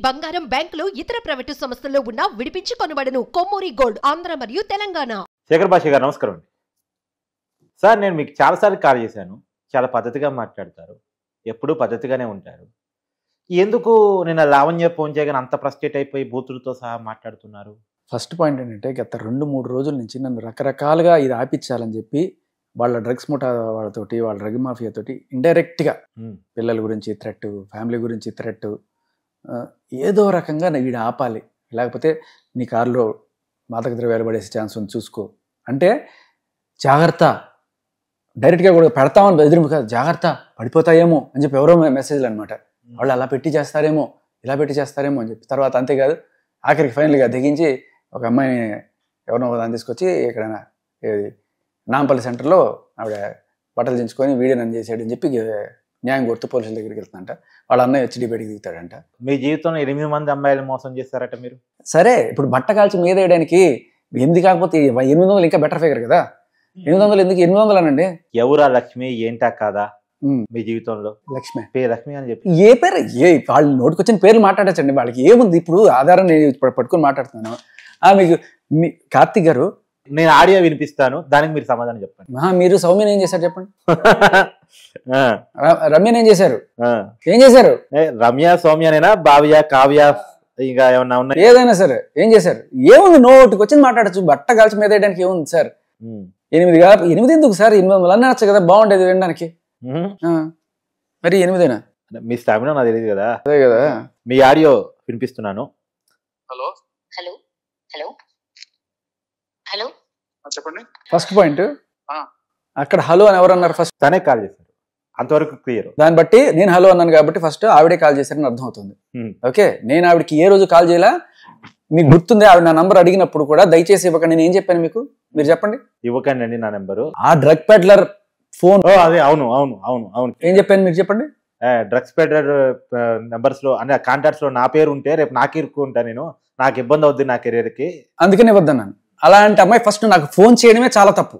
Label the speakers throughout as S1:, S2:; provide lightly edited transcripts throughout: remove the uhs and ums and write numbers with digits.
S1: బంగారం, బ్యాంకులు, ఇతర ప్రైవేటు సంస్థల్లో ఉన్న విడిపించి కొనబడును. కొమ్మూరి గోల్డ్, ఆంధ్ర మరియు తెలంగాణ.
S2: శేఖర్ భాష గారు నమస్కారం అండి. సార్, నేను మీకు చాలాసార్లు కాల్ చేశాను. చాలా పద్ధతిగా మాట్లాడతారు, ఎప్పుడూ పద్ధతిగానే ఉంటారు. ఎందుకు నిన్న లావణ్య ఫోన్ చేయగానే అంత ఫ్రస్ట్రేట్ అయిపోయి బూతులతో సహా మాట్లాడుతున్నారు?
S3: ఫస్ట్ పాయింట్ ఏంటంటే, గత 2-3 రోజుల నుంచి నన్ను రకరకాలుగా ఇది ఆపించాలని చెప్పి వాళ్ళ డ్రగ్స్ ముఠా వాళ్ళతోటి, వాళ్ళ డ్రగ్ మాఫియాతోటి ఇండైరెక్ట్గా పిల్లల గురించి థ్రెట్, ఫ్యామిలీ గురించి థ్రెట్, ఏదో రకంగా వీడు ఆపాలి, లేకపోతే నీ కారులో మాదక ద్రవ్యాలు పడేసే ఛాన్స్ ఉంది చూసుకో అంటే జాగ్రత్త, డైరెక్ట్గా కూడా పెడతామని బెదిరింపు కాదు, జాగ్రత్త పడిపోతాయేమో అని చెప్పి ఎవరో మెసేజ్లు అనమాట. వాళ్ళు అలా పెట్టి చేస్తారేమో, ఇలా పెట్టి చేస్తారేమో అని చెప్పి తర్వాత అంతేకాదు ఆఖరికి ఫైనల్గా దిగించి ఒక అమ్మాయిని ఎవరినో దాన్ని తీసుకొచ్చి ఇక్కడ నాంపల్లి సెంటర్లో ఆవిడ బట్టలు దించుకొని వీడియో నన్ను చేసాడని చెప్పి న్యాయం కొడుతూ పోలీసుల దగ్గరికి వెళ్తుందంట. వాళ్ళ అన్నయ్య వచ్చి డిబేట్కి దిగుతాడంట.
S2: మీ జీవితంలో 8 మంది అమ్మాయిలు మోసం చేస్తారట మీరు.
S3: సరే, ఇప్పుడు బట్ట కాల్చి మీద వేయడానికి 8 కాకపోతే 800 ఇంకా బెటర్ ఫిగర్ కదా. 800 ఎందుకు 800 అనండి.
S2: ఎవరా లక్ష్మి ఏంటా కాదా మీ జీవితంలో?
S3: లక్ష్మి
S2: లక్ష్మి అని చెప్పి
S3: ఏ పేరు, వాళ్ళు నోటికొచ్చిన పేర్లు మాట్లాడచ్చండి. వాళ్ళకి ఏముంది ఇప్పుడు ఆధారం నేను పట్టుకొని మాట్లాడుతున్నాను. మీకు కార్తీక్ గారు,
S2: నేను ఆడియో వినిపిస్తాను, దానికి మీరు సమాధానం చెప్పండి.
S3: మీరు సౌమ్యని ఏం చేశారు చెప్పండి. రమ్యని ఏం చేశారు? ఏం చేశారు?
S2: రమ్య, సౌమ్యనేనా, భావ్య, కావ్య, ఇంకా ఏమన్నా ఉన్నాయి?
S3: ఏదైనా సరే ఏం చేశారు? ఏముంది, నోటికి వచ్చింది మాట్లాడచ్చు. బట్ట కాల్చి మీద వేయడానికి ఏముంది సార్? 8 ఎందుకు సార్? 800 అనొచ్చు కదా, బాగుండేది వినడానికి. మరి 8
S2: మీ స్టామినా నాకు తెలియదు కదా.
S3: అదే కదా.
S2: మీ ఆడియో వినిపిస్తున్నాను.
S4: హలో
S5: హలో హలో హలో
S4: చెప్పండి.
S3: ఫస్ట్ పాయింట్, అక్కడ హలో అని ఎవరు అన్నారు? ఫస్ట్
S2: తనే కాల్ చేశారు, అంతవరకు క్లియర్.
S3: దాన్ని బట్టి నేను హలో అన్నాను కాబట్టి ఫస్ట్ ఆవిడే కాల్ చేశారని అర్థం అవుతుంది. ఓకే, నేను ఆవిడకి ఏ రోజు కాల్ చేయలా. మీకు గుర్తుంది, ఆవిడ నా నంబర్ అడిగినప్పుడు కూడా దయచేసి ఇవ్వకండి. నేను ఏం చెప్పాను మీకు? మీరు చెప్పండి.
S2: ఇవ్వకండి అండి నా నెంబరు.
S3: ఆ డ్రగ్ పెడ్లర్ ఫోన్,
S2: అదే అవును అవును అవును అవును.
S3: ఏం చెప్పాను మీరు చెప్పండి.
S2: డ్రగ్స్ పెడ్లర్ నెంబర్స్ లో అంటే కాంటాక్ట్స్ లో నా పేరు ఉంటే రేపు నాకు ఇరుక్కుంటా, నేను నాకు ఇబ్బంది అవుద్ది నా కెరీర్ కి, అందుకనే
S3: వద్దన్నాను. అలాంటి అమ్మాయి ఫస్ట్ నాకు ఫోన్ చేయడమే చాలా తప్పు.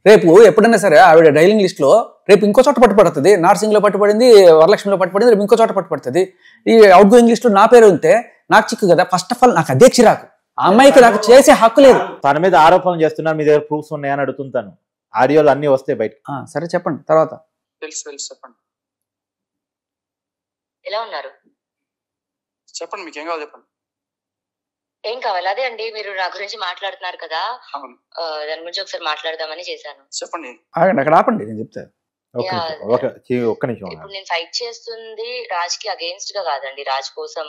S3: రేపు ఎప్పుడైనా సరే ఆవిడ డైలింగ్ లిస్ట్ లో రేపు ఇంకో చోట పట్టుపడుతుంది. నార్సింగ్ లో పట్టుబడింది, వరలక్ష్మిలో పట్టుబడింది, రేపు ఇంకో చోట పట్టుపడుతుంది. ఈ అవుట్ గోయింగ్ లిస్ట్ లో నా పేరు ఉంటే నాకు చిక్కు కదా. ఫస్ట్ ఆఫ్ ఆల్ నాకు అదే చిరాకు. ఆ అమ్మాయికి నాకు చేసే హక్కు లేదు.
S2: తన మీద ఆరోపణలు చేస్తున్నారు, మీ దగ్గర ప్రూఫ్స్ ఉన్నాయని అడుగుతుంటాను. ఆడియోలు అన్ని వస్తాయి బయట.
S3: సరే చెప్పండి తర్వాత.
S4: తెలుసు చెప్పండి.
S5: ఎలా ఉన్నారు
S4: చెప్పండి, మీకు ఏం కావాలి చెప్పండి.
S5: ఏం కావాలి? అదే అండి, మీరు నా గురించి మాట్లాడుతున్నారు కదా, దాని గురించి ఒకసారి మాట్లాడదామని చేశాను.
S4: చెప్పండి.
S3: అక్కడ ఆపండి, నేను చెప్తాను.
S2: ఒక్క నిమిషం.
S5: ఇప్పుడు నేను ఫైట్ చేస్తుంది రాజ్ కి అగేన్స్ట్ గా కాదండి, రాజ్ కోసం.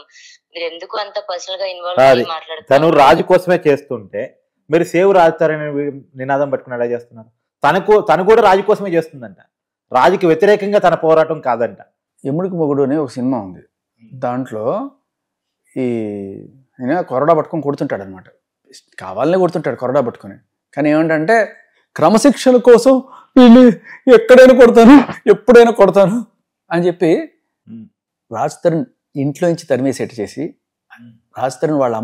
S5: మీరు ఎందుకు అంత పర్సనల్ గా ఇన్వాల్వ్ అయ్యి మాట్లాడుతున్నారు?
S2: తను రాజు కోసమే చేస్తుంటే మీరు సేవ్ రాజుతారని నినాదం పట్టుకుని ఎలా చేస్తున్నారు? తను కూడా రాజు కోసమే చేస్తుందంట. రాజుకి వ్యతిరేకంగా తన పోరాటం కాదంట.
S3: యముడికి మొగుడు అని ఒక సినిమా ఉంది. దాంట్లో ఈ కొరడా పట్టుకొని కొడుతుంటాడు అనమాట. కావాలనే కొడుతుంటాడు కొరడా పట్టుకొని. కానీ ఏమంటే క్రమశిక్షణ కోసం వీళ్ళు ఎక్కడైనా కొడతాను, ఎప్పుడైనా కొడతాను అని చెప్పి రాజ్ తరుణ్ ఇంట్లో నుంచి తరిమేసేట్ చేసి, రాజ్ తరుణ్ వాళ్ళ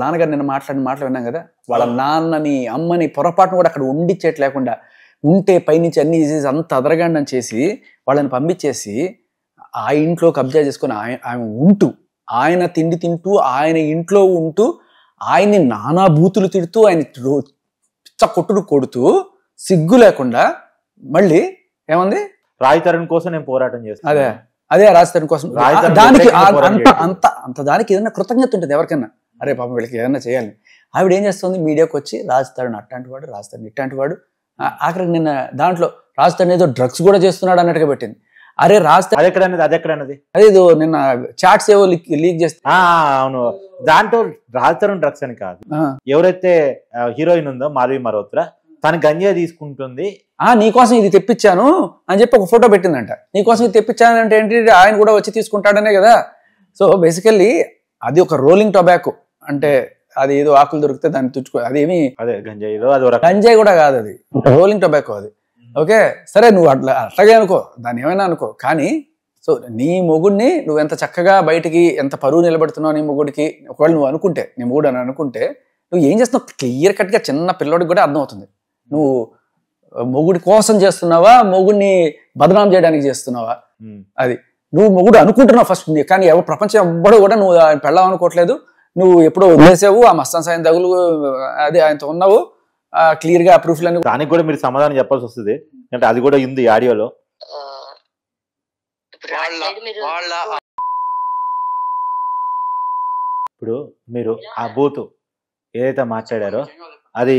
S3: నాన్నగారు నిన్న మాట్లాడిన మాటలు విన్నాం కదా, వాళ్ళ నాన్నని అమ్మని పొరపాటును కూడా అక్కడ ఉండిచ్చేట్ లేకుండా ఉంటే పైనుంచి అన్ని చేసేసి అంత అదరగాండం చేసి వాళ్ళని పంపించేసి ఆ ఇంట్లో కబ్జా చేసుకొని ఆయన ఉంటూ, ఆయన తిండి తింటూ, ఆయన ఇంట్లో ఉంటూ, ఆయన్ని నానా బూతులు తిడుతూ, ఆయన పిచ్చ కొట్టుడు కొడుతూ సిగ్గు లేకుండా మళ్ళీ ఏమంది,
S2: రాజ్ తరుణ్ కోసం నేను పోరాటం చేస్తాను.
S3: అదే రాజ్ తరుణ్ కోసం. దానికి అంత దానికి ఏదైనా కృతజ్ఞత ఉంటుంది ఎవరికైనా. అరే పాపం వీళ్ళకి ఏదైనా చేయాలి. ఆవిడ ఏం చేస్తుంది, మీడియాకి వచ్చి రాజ్ తరుణ్ అట్లాంటి వాడు, రాజ్ తరుణ్ ఇట్లాంటి వాడు. ఆఖరికి నిన్న దాంట్లో రాజ్ తరుణ్ ఏదో డ్రగ్స్ కూడా చేస్తున్నాడు అన్నట్టుగా పెట్టింది. అరే రాజ్ అదే నిన్న చాట్స్ ఏవో లీక్ చేస్తే,
S2: అవును, దాంట్లో రాజ్ తరుణ్ డ్రగ్స్ అని కాదు, ఎవరైతే హీరోయిన్ ఉందో మాధవి మల్హోత్రా తన గంజా తీసుకుంటుంది,
S3: నీకోసం ఇది తెప్పించాను అని చెప్పి ఒక ఫోటో పెట్టిందంట. నీకోసం ఇది తెప్పించాను అంటే ఏంటి, ఆయన కూడా వచ్చి తీసుకుంటాడనే కదా. సో బేసికల్లీ అది ఒక రోలింగ్ టొబాకో, అంటే అది ఏదో ఆకులు దొరికితే దాన్ని తుచ్చుకో, అదేమి గంజాయి కూడా కాదు, అది రోలింగ్ టొబాకో అది. ఓకే సరే, నువ్వు అట్లాగే అనుకో, దాన్ని ఏమైనా అనుకో. కానీ సో నీ మొగుడిని నువ్వు ఎంత చక్కగా బయటికి ఎంత పరువు నిలబడుతున్నావు నీ మొగుడికి, ఒకవేళ నువ్వు అనుకుంటే నీ మొగుడు అని అనుకుంటే నువ్వు ఏం చేస్తున్నావు క్లియర్ కట్గా చిన్న పిల్లోడికి కూడా అర్థమవుతుంది. నువ్వు మొగుడి కోసం చేస్తున్నావా, మొగుడిని బదనాం చేయడానికి చేస్తున్నావా? అది నువ్వు మొగుడు అనుకుంటున్నావు ఫస్ట్, కానీ ఎవరు ప్రపంచం ఎవ్వడు కూడా నువ్వు ఆయన పెళ్ళాం అనుకోవట్లేదు, నువ్వు ఎప్పుడో వదిలేసావు, ఆ మస్తాన్ సాయం తగులు అదే ఆయనతో ఉన్నావు, క్లియర్ గా ప్రూఫ్లన్నీ.
S2: దానికి కూడా మీరు సమాధానం చెప్పాల్సి వస్తుంది, అంటే అది కూడా ఉంది ఆడియోలో. ఇప్పుడు మీరు ఆ బూత్ ఏదైతే మాట్లాడారో అది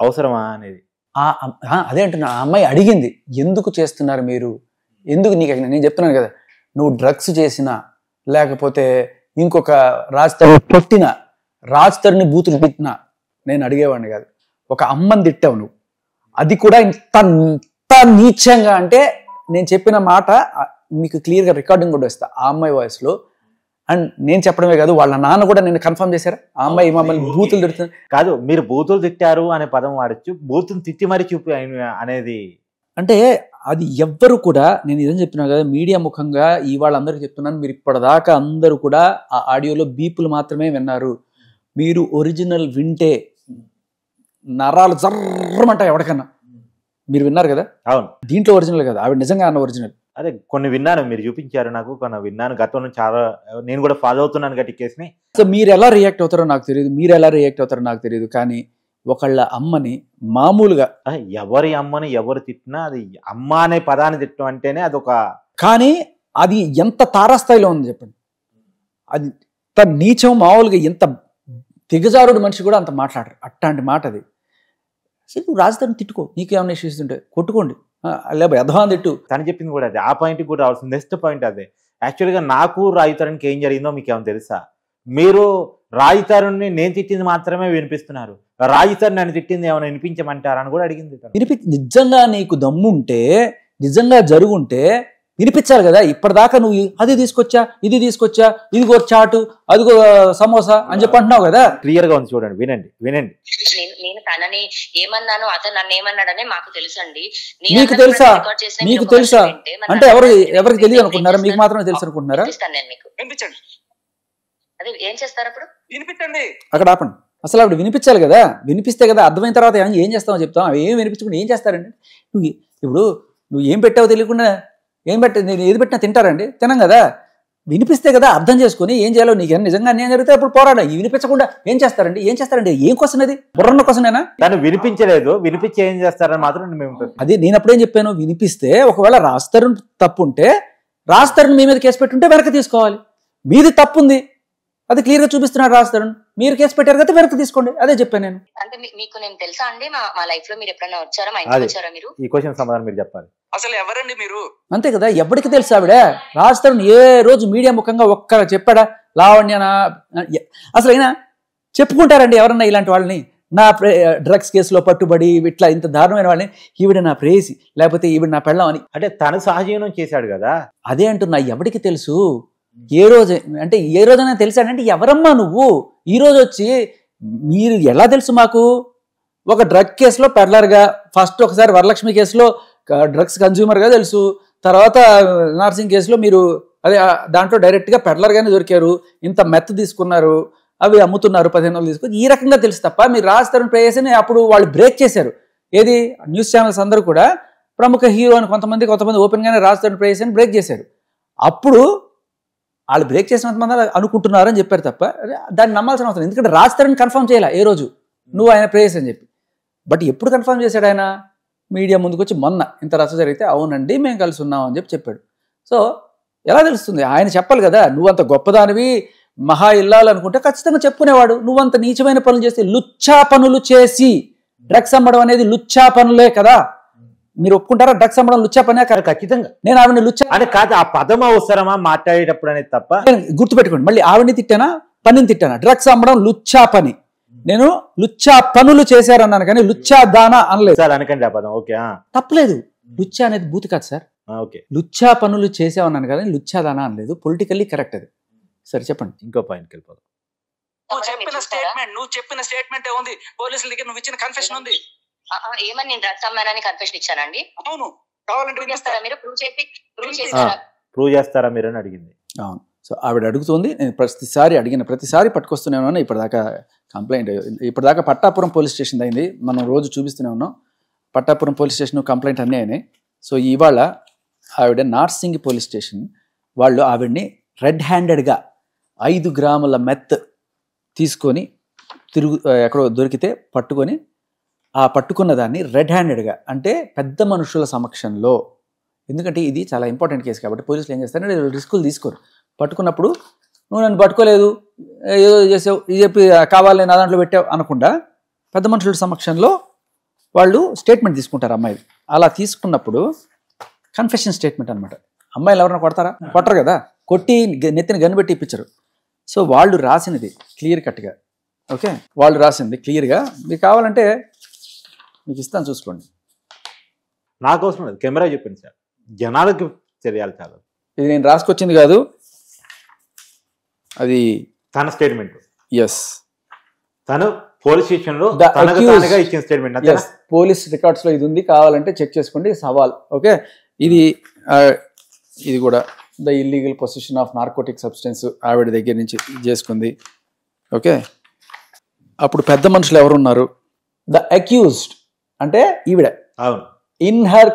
S2: అవసరమా అనేది
S3: అదే అంటున్నా. ఆ అమ్మాయి అడిగింది, ఎందుకు చేస్తున్నారు మీరు, ఎందుకు నీకు, నేను చెప్తున్నాను కదా, నువ్వు డ్రగ్స్ చేసినా లేకపోతే ఇంకొక రాజ్ తరుణ్ బూతులు తిట్టినా నేను అడిగేవాడిని కాదు. ఒక అమ్మని తిట్టావు నువ్వు, అది కూడా ఇంత నీచంగా అంటే నేను చెప్పిన మాట మీకు క్లియర్గా రికార్డింగ్ కూడా ఇస్తా ఆ అమ్మాయి వాయిస్లో. అండ్ నేను చెప్పడమే కాదు, వాళ్ళ నాన్న కూడా నేను కన్ఫర్మ్ చేశారా ఆ అమ్మాయి మమ్మల్ని బూతులు తిడుతుంది
S2: కాదు. మీరు బూతులు తిట్టారు అనే పదం వాడచ్చు, బూతులు తిట్టి మరీ చూపి అనేది
S3: అంటే అది ఎవ్వరు కూడా, నేను ఇదని చెప్పినా కదా మీడియా ముఖంగా ఇవాళ అందరికి చెప్తున్నాను, మీరు ఇప్పటిదాకా అందరూ కూడా ఆ ఆడియోలో బీపులు మాత్రమే విన్నారు. మీరు ఒరిజినల్ వింటే నరాలు జర్రమంటాయి ఎవరికన్నా. మీరు విన్నారు కదా,
S2: అవును,
S3: దీంట్లో ఒరిజినల్ కదా, ఆవిడ నిజంగా అన్న ఒరిజినల్.
S2: అదే కొన్ని విన్నాను, మీరు చూపించారు నాకు, కొన్ని విన్నాను గతంలో చాలా, నేను కూడా ఫాలో అవుతున్నాను గట్టి కేసుని.
S3: సో మీరు ఎలా రియాక్ట్ అవుతారో నాకు తెలియదు, తెలియదు కానీ ఒకళ్ళ అమ్మని మామూలుగా,
S2: ఎవరి అమ్మని ఎవరు తిట్టినా అది అమ్మ అనే పదాన్ని తిట్టడం అంటేనే అదొక,
S3: కానీ అది ఎంత తారాస్థాయిలో ఉంది చెప్పండి, అది ఎంత నీచం. మామూలుగా ఎంత దిగజారుడు మనిషి కూడా అంత మాట్లాడరు, అట్లాంటి మాట అది. సరే నువ్వు రాజధాని తిట్టుకో, నీకేమైనా ఇష్యూస్ ఉంటే కొట్టుకోండి, లేకపోతే యథవాన్ తిట్టు.
S2: తను చెప్పింది కూడా అదే, ఆ పాయింట్కి కూడా రావాల్సింది. నెక్స్ట్ పాయింట్ అదే. యాక్చువల్గా నాకు రాజు తరుణ్కి ఏం జరిగిందో మీకు ఏమైనా తెలుసా? మీరు రాజు తరుణ్ని నేను తిట్టింది మాత్రమే వినిపిస్తున్నారు, రాజు తరుణ్ నన్ను తిట్టింది ఏమైనా వినిపించమంటారా అని కూడా అడిగింది.
S3: నిజంగా నీకు దమ్ముంటే, నిజంగా జరుగుంటే వినిపించాలి కదా. ఇప్పటిదాకా నువ్వు అది తీసుకొచ్చా, ఇది తీసుకొచ్చా, ఇదిగో చాటు, అదిగో సమోసా అని చెప్పి అంటున్నావు కదా.
S2: క్లియర్ గా ఉంది, చూడండి, వినండి.
S5: నేను తనని ఏమన్నాను, అతను నన్ను ఏమన్నాడని మాకు తెలుసండి.
S3: మీకు తెలుసా అంటే ఎవరికి తెలియదు అనుకుంటున్నారా, మీకు మాత్రమే తెలుసు అనుకుంటున్నారా?
S5: నేను మీకు అదే ఏం చేస్తారు అప్పుడు
S4: వినిపించండి,
S3: అక్కడ ఆపండి. అసలు ఆవిడ వినిపించాలి కదా, వినిపిస్తే కదా అర్థమైన తర్వాత ఏం చేస్తామో చెప్తాం. అవి ఏం వినిపించకుండా ఏం చేస్తారండి? నువ్వు ఏం పెట్టావో తెలియకుండా నేను ఏది పెట్టినా తింటారండి? తినం కదా. వినిపిస్తే కదా అర్థం చేసుకుని ఏం చేయాలో, నీకు నిజంగా అన్యాయం జరిగితే అప్పుడు పోరాడా. వినిపించకుండా ఏం చేస్తారండి? ఏం క్వశ్చన్ అది? బుర్రన్న క్వశ్చనేనా?
S2: దాన్ని వినిపించలేదు, వినిపించి ఏం చేస్తారని మాత్రం మేము
S3: అది నేను అప్పుడేం చెప్పాను, వినిపిస్తే ఒకవేళ రాజ్ తప్పు ఉంటే రాజ్ తరుణ్ మీ మీద కేసు పెట్టుంటే వెనక్కి తీసుకోవాలి. మీది తప్పు ఉంది, అది క్లియర్ గా చూపిస్తున్నాడు రాజ్ తరుణ్, మీరు కేసు పెట్టారు కదా వెనక్కి తీసుకోండి, అదే చెప్పాను నేను.
S5: అంటే మీకు నేను తెలుసా అండి, మా లైఫ్ లో మీరు ఎప్పుడైనా వచ్చారా, మా ఇంటికి వచ్చారా మీరు?
S2: ఈ క్వశ్చన్ సమాధానం మీరు చెప్పాలి.
S4: అసలు ఎవరండి మీరు?
S3: అంతే కదా, ఎవరికి తెలుసు ఆవిడ? రాజ్ తరుణ్ ఏ రోజు మీడియా ముఖంగా ఒక్క చెప్పాడా లావణ్యనా? అసలు అయినా చెప్పుకుంటారండి ఎవరన్నా ఇలాంటి వాళ్ళని? నా డ్రగ్స్ కేసులో పట్టుబడి ఇట్లా ఇంత దారుణమైన వాళ్ళని, ఈవిడ నా ప్రేయసి లేకపోతే ఈవిడ నా పెళ్ళం అని.
S2: అంటే తను సహజీవనం చేశాడు కదా.
S3: అదే అంటున్నా, ఎవరికి తెలుసు? ఏ రోజైనా తెలిసాడంటే ఎవరమ్మా నువ్వు? ఈ రోజు వచ్చి మీరు ఎలా తెలుసు మాకు? ఒక డ్రగ్ కేసులో పెడ్లర్గా, ఫస్ట్ ఒకసారి వరలక్ష్మి కేసులో డ్రగ్స్ కన్జ్యూమర్గా తెలుసు, తర్వాత నర్సింగ్ కేసులో మీరు అదే దాంట్లో డైరెక్ట్గా పెడ్లర్గానే దొరికారు, ఇంత మెత్ తీసుకున్నారు, అవి అమ్ముతున్నారు 15 తీసుకుని, ఈ రకంగా తెలుసు తప్ప మీరు రాజ్ తరుణ్ ప్రేయస్ని అప్పుడు వాళ్ళు బ్రేక్ చేశారు. ఏది న్యూస్ ఛానల్స్ అందరూ కూడా ప్రముఖ హీరో అని కొంతమంది ఓపెన్గానే రాజ్ తరుణ్ ప్రేయస్ అని బ్రేక్ చేశారు. అప్పుడు వాళ్ళు బ్రేక్ చేసినంత మంది అనుకుంటున్నారని చెప్పారు తప్ప దాన్ని నమ్మాల్సిన అవసరం. ఎందుకంటే రాజ్ తరుణ్ కన్ఫర్మ్ చేయాల ఏ రోజు నువ్వు ఆయన ప్రేయస్ అని చెప్పి. బట్ ఎప్పుడు కన్ఫర్మ్ చేశాడు ఆయన? మీడియా ముందుకు వచ్చి మొన్న ఇంత రచ్చ జరిగితే అవునండి మేము కలిసి ఉన్నాం అని చెప్పాడు. సో ఎలా తెలుస్తుంది? ఆయన చెప్పాలి కదా. నువ్వంత గొప్పదానివి, మహా ఇల్లాలనుకుంటే ఖచ్చితంగా చెప్పుకునేవాడు. నువ్వంత నీచమైన పనులు చేసి, లుచ్చా పనులు చేసి డ్రగ్స్ అమ్మడం అనేది లుచ్చా పనులే కదా. మీరు ఒప్పుకుంటారా డ్రగ్స్ అమ్మడం లుచ్చా పనే?
S2: ఖచ్చితంగా.
S3: నేను ఆవిడని లుచ్చా
S2: అంటే కాదు, ఆ పదం అవసరమా మాట్లాడేటప్పుడు అనేది తప్ప.
S3: గుర్తుపెట్టుకోండి, మళ్ళీ ఆవిడని తిట్టానా పనిని తిట్టానా? డ్రగ్స్ అమ్మడం లుచ్చా పని, నేను లుచ్చా పనులు చేశారన్నాను కానీ లుచ్చా దానా అనలేదు
S2: సార్. అనకండి ఆ పదం, ఓకే,
S3: తప్పలేదు. లుచ్చా అనేది బూత్ కాదు సార్.
S2: ఓకే,
S3: లుచ్చా పనులు చేసామన్నాను కానీ లుచ్చా దానా అనలేదు. పొలిటికల్లీ కరెక్ట్ అది. సరే చెప్పండి,
S2: ఇంకో పాయింట్కి వెళ్ళిపోదాం.
S4: నువ్వు చెప్పిన స్టేట్మెంట్ ఉంది, పోలీసుల దగ్గర నువ్వు ఇచ్చిన కన్ఫెషన్ ఉంది.
S5: ఏమని నేను డ్రగ్స్ అమ్మానని కన్ఫెషన్ ఇచ్చానండి?
S4: అవును, కావాలంటే
S2: ప్రూవ్ చేస్తారా మీరు అని అడిగింది.
S3: అవును. సో ఆవిడ అడుగుతుంది, నేను ప్రతిసారి పట్టుకొస్తూనే ఉన్నాను. ఇప్పటిదాకా కంప్లైంట్, ఇప్పటిదాకా పట్టాపురం పోలీస్ స్టేషన్ అయింది, మనం రోజు చూపిస్తూనే ఉన్నాం. పట్టాపురం పోలీస్ స్టేషన్ కంప్లైంట్ అన్నీ అయినాయి. సో ఇవాళ ఆవిడ నార్సింగి పోలీస్ స్టేషన్ వాళ్ళు ఆవిడ్ని రెడ్ హ్యాండెడ్గా 5 గ్రాముల మెత్ తీసుకొని ఎక్కడో దొరికితే పట్టుకొని ఆ పట్టుకున్న దాన్ని రెడ్ హ్యాండెడ్గా అంటే పెద్ద మనుషుల సమక్షంలో, ఎందుకంటే ఇది చాలా ఇంపార్టెంట్ కేసు కాబట్టి పోలీసులు ఏం చేస్తారంటే రిస్కులు తీసుకోరు. పట్టుకున్నప్పుడు నువ్వు నన్ను పట్టుకోలేదు, ఏదో చేసావు, ఇది చెప్పి కావాలని నా దాంట్లో పెట్టావు అనకుండా పెద్ద మనుషుల సమక్షంలో వాళ్ళు స్టేట్మెంట్ తీసుకుంటారు అమ్మాయిది. అలా తీసుకున్నప్పుడు కన్ఫెషన్ స్టేట్మెంట్ అనమాట. అమ్మాయిలు ఎవరైనా కొడతారా? కొట్టరు కదా, కొట్టి నెత్తిని గన్నుబెట్టి ఇప్పించరు. సో వాళ్ళు రాసినది క్లియర్ కట్గా, ఓకే, వాళ్ళు రాసింది క్లియర్గా. మీకు కావాలంటే మీకు ఇస్తాను, చూసుకోండి.
S2: నా కోసం లేదు, కెమెరా చెప్పింది సార్, జనాలకి తెలియాలి చాలా.
S3: ఇది నేను రాసుకొచ్చింది కాదు, అది
S2: తన స్టేట్మెంట్.
S3: ఎస్,
S2: తను పోలీస్ స్టేషన్లో ఇచ్చిన స్టేట్మెంట్.
S3: పోలీస్ రికార్డ్స్లో ఇది ఉంది, కావాలంటే చెక్ చేసుకోండి, సవాల్. ఓకే, ఇది కూడా the illegal position of narcotic substance ఆవిడ దగ్గర నుంచి చేసుకుంది. ఓకే, అప్పుడు పెద్ద మనుషులు ఎవరున్నారు? ద అక్యూజ్డ్ అంటే ఈవిడ.
S2: అవును.
S3: ఇన్ హర్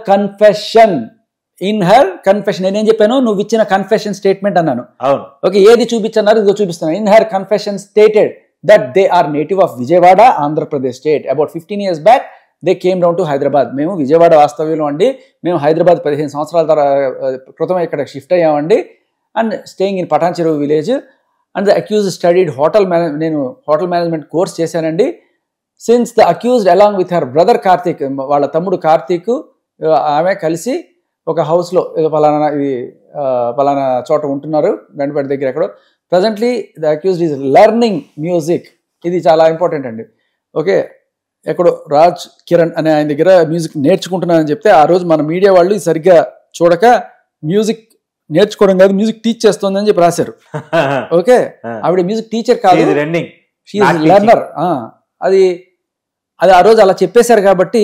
S3: కన్ఫెషన్ నేనేం చెప్పాను? నువ్వు ఇచ్చిన కన్ఫెషన్ స్టేట్మెంట్ అన్నాను.
S2: అవును.
S3: ఓకే, ఏది చూపించన్నారు? ఇదిగో చూపిస్తున్నాను. In her confession stated that they are native of Vijayawada, Andhra Pradesh state. About 15 years back they came down to Hyderabad. మేము విజయవాడ వాస్తవ్యంలో అండి, మేము హైదరాబాద్ 15 సంవత్సరాల క్రితం ఇక్కడ షిఫ్ట్ అయ్యామండి, and staying in Patancheru village. And the accuse studied నేను హోటల్ మేనేజ్మెంట్ కోర్స్ చేశానండి. Since the accused along with her brother Karthik, వాళ్ళ తమ్ముడు కార్తీక్, ఆమె కలిసి ఒక హౌస్లో ఏదో పలానా చోట ఉంటున్నారు, గండిపేట దగ్గర ఎక్కడో. Presently the accused is learning music. ఇది చాలా ఇంపార్టెంట్ అండి. ఓకే, ఎక్కడో రాజ్ కిరణ్ అనే ఆయన దగ్గర మ్యూజిక్ నేర్చుకుంటున్నానని చెప్తే, ఆ రోజు మన మీడియా వాళ్ళు సరిగ్గా చూడక మ్యూజిక్ నేర్చుకోవడం కాదు, మ్యూజిక్ టీచ్ చేస్తుందని చెప్పి రాశారు. ఓకే, ఆవిడ మ్యూజిక్ టీచర్ కాదు, లెర్నర్. అది ఆ రోజు అలా చెప్పేశారు కాబట్టి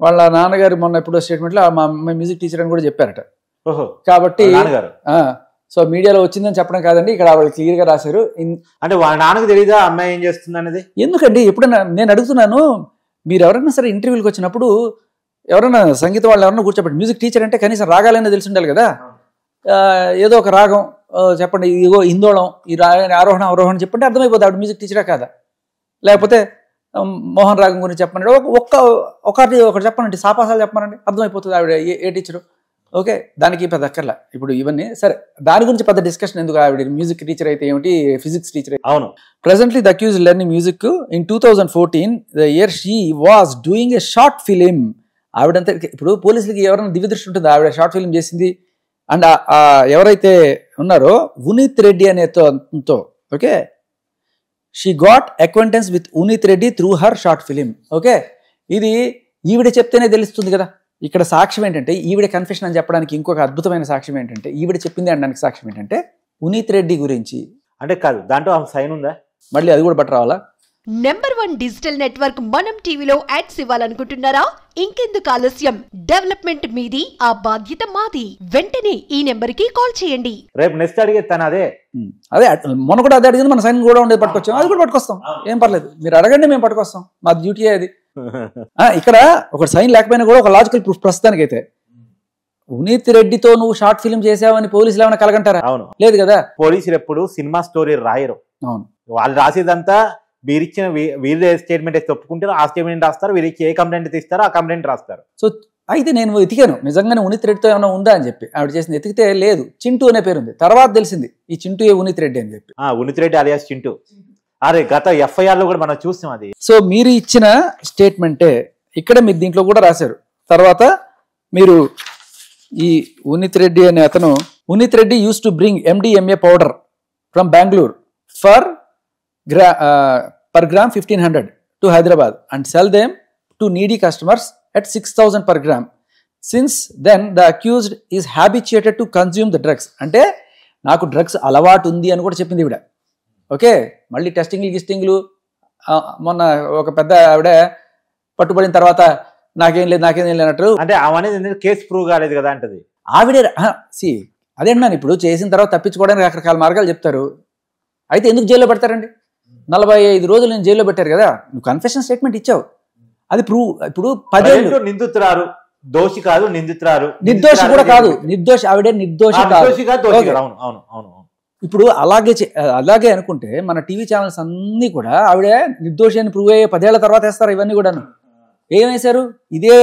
S3: వాళ్ళ నాన్నగారు మొన్న ఎప్పుడో స్టేట్మెంట్లో మా అమ్మాయి మ్యూజిక్ టీచర్ అని కూడా చెప్పారట. కాబట్టి సో మీడియాలో వచ్చిందని చెప్పడం కాదండి, ఇక్కడ వాళ్ళు క్లియర్ గా రాశారు.
S2: అంటే వాళ్ళ నాన్నకు తెలియదా అమ్మాయి ఏం చేస్తుంది అనేది?
S3: ఎందుకండి, ఎప్పుడైనా నేను అడుగుతున్నాను, మీరు ఎవరైనా సరే ఇంటర్వ్యూకి వచ్చినప్పుడు ఎవరైనా సంగీతం వాళ్ళు ఎవరైనా కూర్చోబెట్టి మ్యూజిక్ టీచర్ అంటే కనీసం రాగాలైనా తెలిసి ఉండాలి కదా. ఏదో ఒక రాగం చెప్పండి, ఇదిగో ఇందోళం, ఈ ఆరోహణ అవరోహణ చెప్పండి అర్థమైపోతుంది ఆవిడ మ్యూజిక్ టీచరా కాదా. లేకపోతే మోహన్ రాగం గురించి చెప్పండి, ఒకటి చెప్పనండి, సాపాసాలు చెప్పమనండి, అర్థమైపోతుంది ఆవిడ ఏ టీచరు. ఓకే, దానికి పెద్ద అక్కర్లా. ఇప్పుడు ఇవన్నీ సరే, దాని గురించి పెద్ద డిస్కషన్ ఎందుకు? ఆవిడ మ్యూజిక్ టీచర్ అయితే ఏమిటి, ఫిజిక్స్ టీచర్ అయితే.
S2: అవును.
S3: Presently the accuse learning music in 2014 the year she was doing a short film. ఆవిడంతా ఇప్పుడు పోలీసులకి ఎవరైనా దివ్య దృష్టి ఉంటుంది, ఆవిడ షార్ట్ ఫిలిం చేసింది. అండ్ ఎవరైతే ఉన్నారో ఉనీత్ రెడ్డి అనేతో, okay, she got acquaintance with Uneeth Reddy through her short film. Okay, ఇది ఈవిడ చెప్తేనే తెలుస్తుంది కదా. ఇక్కడ సాక్ష్యం ఏంటంటే, ఈవిడ కన్ఫెషన్ అని చెప్పడానికి ఇంకొక అద్భుతమైన సాక్ష్యం ఏంటంటే, ఈవిడ చెప్పింది అనడానికి సాక్ష్యం ఏంటంటే, ఉనీత్ రెడ్డి గురించి
S2: అంటే కాదు, దాంట్లో సైన్ ఉందా?
S3: మళ్ళీ అది కూడా బట్ రావాలా?
S1: #1 డిజిటల్ నెట్వర్క్ మనం టీవీలో యాడ్స్ ఇవ్వాలనుకుంటున్నారా? ఇంకెందుకు ఆలస్యం, డెవలప్మెంట్ మీది, ఆ బాధ్యత మాది. వెంటనే ఈ నెంబర్ కి కాల్ చేయండి.
S2: రేపు నెక్స్ట్ అడిగే తను అదే
S3: మొన్న కూడా అదే అడిగింది, మన సైన్ కూడా ఉండేది, పట్టుకొచ్చాం, అది కూడా పట్టుకొస్తాం, ఏం పర్లేదు, మీరు అడగండి, మేము పట్టుకొస్తాం, మా డ్యూటీ అది. ఇక్కడ ఒక సైన్ లేకపోయినా కూడా ఒక లాజికల్ ప్రూఫ్ ప్రస్తుతానికి అయితే. ఉనీత్ రెడ్డితో నువ్వు షార్ట్ ఫిల్మ్ చేసావని పోలీసులు ఏమైనా కలగంటారా?
S2: అవును,
S3: లేదు కదా.
S2: పోలీసులు ఎప్పుడు సినిమా స్టోరీ రాయరు.
S3: అవును,
S2: వాళ్ళు రాసేదంతా వీరిచ్చిన వీళ్ళే స్టేట్మెంట్ అయితే ఒప్పుకుంటారు, ఆ స్టేట్మెంట్ రాస్తారు, వీరికి ఏ కంప్లైంట్ ఇస్తారో ఆ కంప్లైంట్ రాస్తారు.
S3: సో అయితే నేను ఎతికాను నిజంగానే ఉనీత్ రెడ్డితో ఏమైనా ఉందా అని చెప్పి. ఆవిడ చేసింది ఎతికితే లేదు, చింటూ అనే పేరు ఉంది. తర్వాత తెలిసింది ఈ చింటూ ఉనీత్ రెడ్డి అని చెప్పి.
S2: ఉనీత్ రెడ్డి అలియాస్ చింటూ. అరే గత FIR లో కూడా మనం చూస్తాం అది.
S3: సో మీరు ఇచ్చిన స్టేట్మెంటే ఇక్కడ మీరు దీంట్లో కూడా రాశారు. తర్వాత మీరు ఈ ఉనీత్ రెడ్డి అనే అతను, Uneeth Reddy use to bring MDMA powder from Bengaluru for per gram 1500 to Hyderabad and sell them to needy customers at 6000 per gram. Since then the accused is habituated to consume the drugs. అంటే నాకు డ్రగ్స్ అలవాటు ఉంది అని కూడా చెప్పింది ఈవిడ. Okay, మళ్ళీ టెస్టింగ్లు మొన్న ఒక పెద్ద ఆవిడ పట్టుబడిన తర్వాత నాకేం లేదు అన్నట్టు.
S2: అంటే అవనేది కేసు ప్రూవ్ కాలేదు కదా అంటది
S3: ఆవిడే. అదే అన్నాను, ఇప్పుడు చేసిన తర్వాత తప్పించుకోవడానికి రకరకాల మార్గాలు చెప్తారు. అయితే ఎందుకు జైల్లో పెడతారండి? 45 రోజులు నేను జైల్లో పెట్టారు కదా. నువ్వు కన్ఫెషన్ స్టేట్మెంట్ ఇచ్చావు, అది ప్రూవ్. ఇప్పుడు 10 ఏళ్ళు
S2: నిందితురారు దోషి కాదు, నిందితురాలు.
S3: నిర్దోషి కూడా కాదు, నిర్దోషి, ఆవిడే నిర్దోషి కాదు.
S2: అవును అవును అవును.
S3: ఇప్పుడు అలాగే అనుకుంటే మన టీవీ ఛానల్స్ అన్ని కూడా ఆవిడ నిర్దోషి అని ప్రూవ్ అయ్యే 10 ఏళ్ల తర్వాత వేస్తారు ఇవన్నీ కూడాను. ఏం వేశారు? ఇదే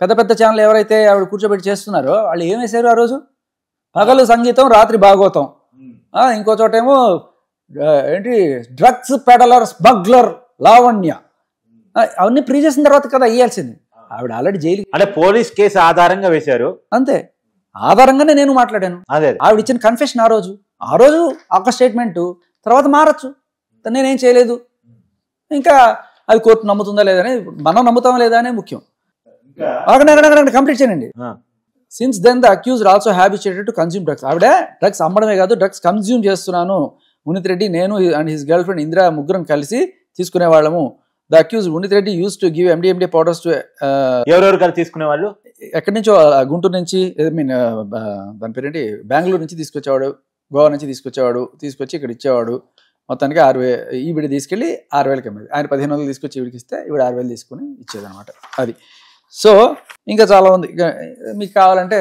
S3: పెద్ద పెద్ద ఛానల్ ఎవరైతే ఆవిడ కూర్చోబెట్టి చేస్తున్నారో వాళ్ళు ఏం వేశారు ఆ రోజు? పగలు సంగీతం, రాత్రి భాగవతం, ఇంకో చోటేమో ఏంటి డ్రగ్స్ పెడలర్, స్మగ్లర్ లావణ్య. అవన్నీ ప్రీ చేసిన తర్వాత కదా వేయాల్సింది. ఆవిడ ఆల్రెడీ జైలు,
S2: అంటే పోలీస్ కేసు ఆధారంగా వేశారు.
S3: అంతే, ఆధారంగానే నేను మాట్లాడాను. ఆవిడ ఇచ్చిన కన్ఫెషన్ ఆ రోజు ఒక స్టేట్మెంట్, తర్వాత మారచ్చు. నేనేం చేయలేదు. ఇంకా అది కోర్టు నమ్ముతుందా లేదని, మనం నమ్ముతామా లేదా అనే ముఖ్యం. కంప్లీట్ చేయండి. Since then the accused also habituated to consume drugs. ఆవిడ డ్రగ్స్ అమ్మడమే కాదు, డ్రగ్స్ కన్స్యూమ్ చేస్తున్నాను. ఉన్నిత్ రెడ్డి, నేను and his girl friend Indira ముగ్గురం కలిసి తీసుకునేవాళ్ళము. The accused Unnith Reddy use to give MDMA powders to,
S2: ఎవరెవరు కలిసి తీసుకునేవాళ్ళు?
S3: ఎక్కడి నుంచో, గుంటూరు నుంచి, దాని పేరేంటి, బెంగళూరు నుంచి తీసుకొచ్చేవాడు, గోవా నుంచి తీసుకొచ్చి ఇక్కడ ఇచ్చేవాడు. మొత్తానికి 6,000 ఈవిడ తీసుకెళ్ళి 6,000కి అమ్మేది. ఆయన 1,500 తీసుకొచ్చి ఈవిడికి ఇస్తే ఈవిడ 6,000 తీసుకుని ఇచ్చేదనమాట. అది. సో ఇంకా చాలా ఉంది. మీకు కావాలంటే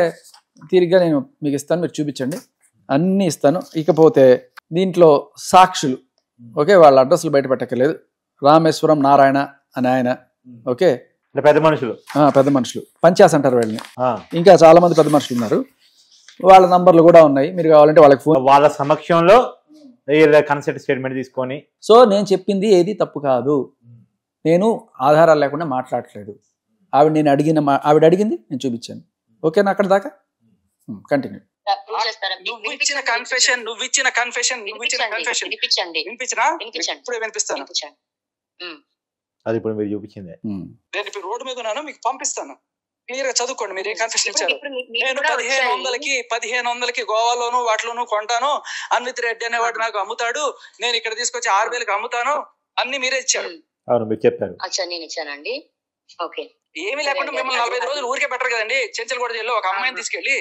S3: తీరిగ్గా నేను మీకు ఇస్తాను, మీరు చూపించండి, అన్నీ ఇస్తాను. ఇకపోతే దీంట్లో సాక్షులు, ఓకే, వాళ్ళ అడ్రస్లు బయట పెట్టక్కర్లేదు. రామేశ్వరం నారాయణ అని ఆయన, ఓకే,
S2: పెద్ద మనుషులు
S3: పంచాస్ అంటారు వీళ్ళని. ఇంకా చాలా మంది పెద్ద మనుషులు ఉన్నారు, వాళ్ళ నంబర్లు కూడా ఉన్నాయి. మీరు కావాలంటే వాళ్ళకి ఫోన్,
S2: వాళ్ళ సమక్షంలో కన్సెంట్ స్టేట్మెంట్ తీసుకొని.
S3: సో నేను చెప్పింది ఏది తప్పు కాదు, నేను ఆధారాలు లేకుండా మాట్లాడట్లేదు. ఆవిడ అడిగింది నేను చూపించాను. ఓకేనా అక్కడ దాకా? కంటిన్యూ.
S4: నువ్వు ఇచ్చిన కన్ఫెషన్
S2: అది ఇప్పుడు మీరు చూపించింది.
S4: నేను ఇప్పుడు రోడ్డు మీద ఉన్నాను, మీకు పంపిస్తాను, క్లియర్ గా చదువుకోండి. మీరు ఏ కన్ఫెషన్ ఇచ్చారు? నేను 1500కి గోవాలోను వాటిలోను కొంటాను, అన్విత్ రెడ్డి అనేవాడు నాకు అమ్ముతాడు, నేను ఇక్కడ తీసుకొచ్చి 6,000కి అమ్ముతాను, అన్ని మీరే ఇచ్చారు.
S2: అవును, మీరు చెప్పారు.
S5: నేను ఇచ్చానండి. ఓకే,
S4: ఏమీ లేకుండా మిమ్మల్ని 45 రోజులు ఊరికే పెట్టరు కదండి. చెంచల్ కూడా జైల్లో ఒక అమ్మాయిని తీసుకెళ్లి,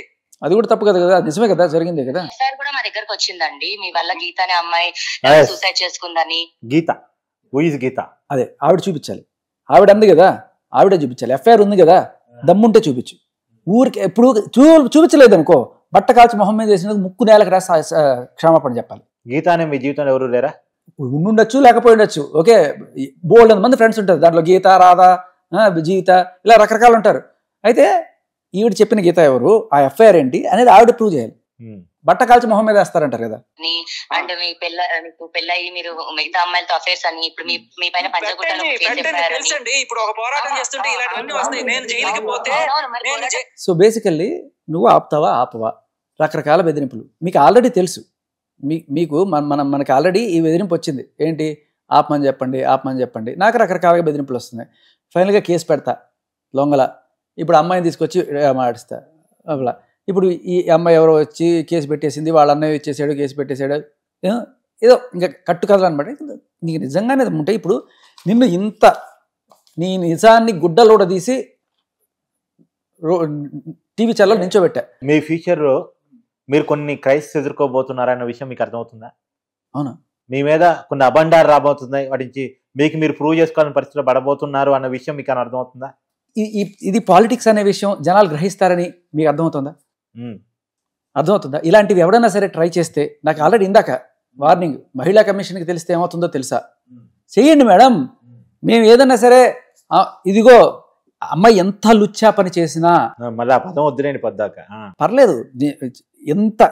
S3: అది కూడా తప్పు కదా, నిజమే కదా, జరిగింది కదా.
S5: సార్ కూడా మా దగ్గరకు వచ్చిందండి, మీ వల్ల గీత అనే అమ్మాయి సూసైడ్ చేసుకుందని.
S2: గీత
S3: అదే ఆవిడ చూపించాలి, ఆవిడ అంది కదా, ఆవిడే చూపించాలి. ఎఫ్ఐఆర్ ఉంది కదా, దమ్ముంటే చూపించు. ఊరికి ఎప్పుడు చూపించలేదు అనుకో, బట్ట కాల్చి మొహం మీద వేసినందుకు ముక్కు నేలకు రాసి క్షమాపణ చెప్పాలి.
S2: గీత అనే మీ జీవితంలో ఎవరు లేరా?
S3: ఉండుండొచ్చు, లేకపోయి ఉండొచ్చు. ఓకే, బోల్డ్ మంది ఫ్రెండ్స్ ఉంటారు దాంట్లో. గీత, రాధ, జీవిత, ఇలా రకరకాలు ఉంటారు. అయితే ఈవిడ చెప్పిన గీత ఎవరు, ఆ ఎఫ్ఐఆర్ ఏంటి అనేది ఆవిడ ప్రూవ్ చేయాలి. బట్ట కాల్చి మొహం మీద వేస్తారంటారు కదా.
S5: అంటే మీకు పెళ్ళయి మీరు మిగతా అమ్మాయిలతో అఫేర్స్ అని, ఇప్పుడు మీ పైన పంచగుట్టలో
S4: ఇప్పుడు ఒక పోరాటం చేస్తుంటే ఇలాంటివన్నీ వస్తాయి. నేను జైలుకి పోతే
S3: సో బేసికల్లీ నువ్వు ఆపవా రకరకాల బెదిరింపులు మీకు ఆల్రెడీ తెలుసు. మీకు మనకి ఆల్రెడీ ఈ బెదిరింపు వచ్చింది. ఏంటి? ఆపమని చెప్పండి. నాకు రకరకాలుగా బెదిరింపులు వస్తున్నాయి. ఫైనల్గా కేసు పెడతా లొంగల. ఇప్పుడు అమ్మాయిని తీసుకొచ్చి మాట్లాడిస్తా. అలా ఇప్పుడు ఈ అమ్మాయి ఎవరో వచ్చి కేసు పెట్టేసింది, వాళ్ళ అన్నయ్య ఇచ్చేసాడు, కేసు పెట్టేశాడు, ఏదో ఇంకా కట్టు కథలు అనమాట. నీకు నిజంగానే ఉంటే ఇప్పుడు నిన్ను నీ నిజాన్ని గుడ్డలు కూడా తీసి టీవీ ఛానల్లో నించోబెట్టా.
S2: మీ ఫ్యూచర్లో మీరు కొన్ని క్రైసిస్ ఎదుర్కోబోతున్నారన్న విషయం మీకు అర్థమవుతుందా?
S3: అవునా?
S2: మీ మీద కొన్ని అబండాలు రాబోతున్నాయి, వాటి నుంచి మీరు ప్రూవ్ చేసుకోవాలని పరిస్థితిలో పడబోతున్నారు అన్న విషయం మీకు అని అర్థమవుతుందా?
S3: ఇది పాలిటిక్స్ అనే విషయం జనాలు గ్రహిస్తారని మీకు అర్థమవుతుందా? ఇలాంటివి ఎవడైనా సరే ట్రై చేస్తే, నాకు ఆల్రెడీ ఇందాక వార్నింగ్, మహిళా కమిషన్కి తెలిస్తే ఏమవుతుందో తెలుసా? చెయ్యండి మేడం, మేము ఏదన్నా సరే ఇదిగో అమ్మాయి ఎంత లుచ్చా పని చేసినా
S2: మళ్ళీ ఆ పదం వద్దులేని పద్దాక
S3: పర్లేదు.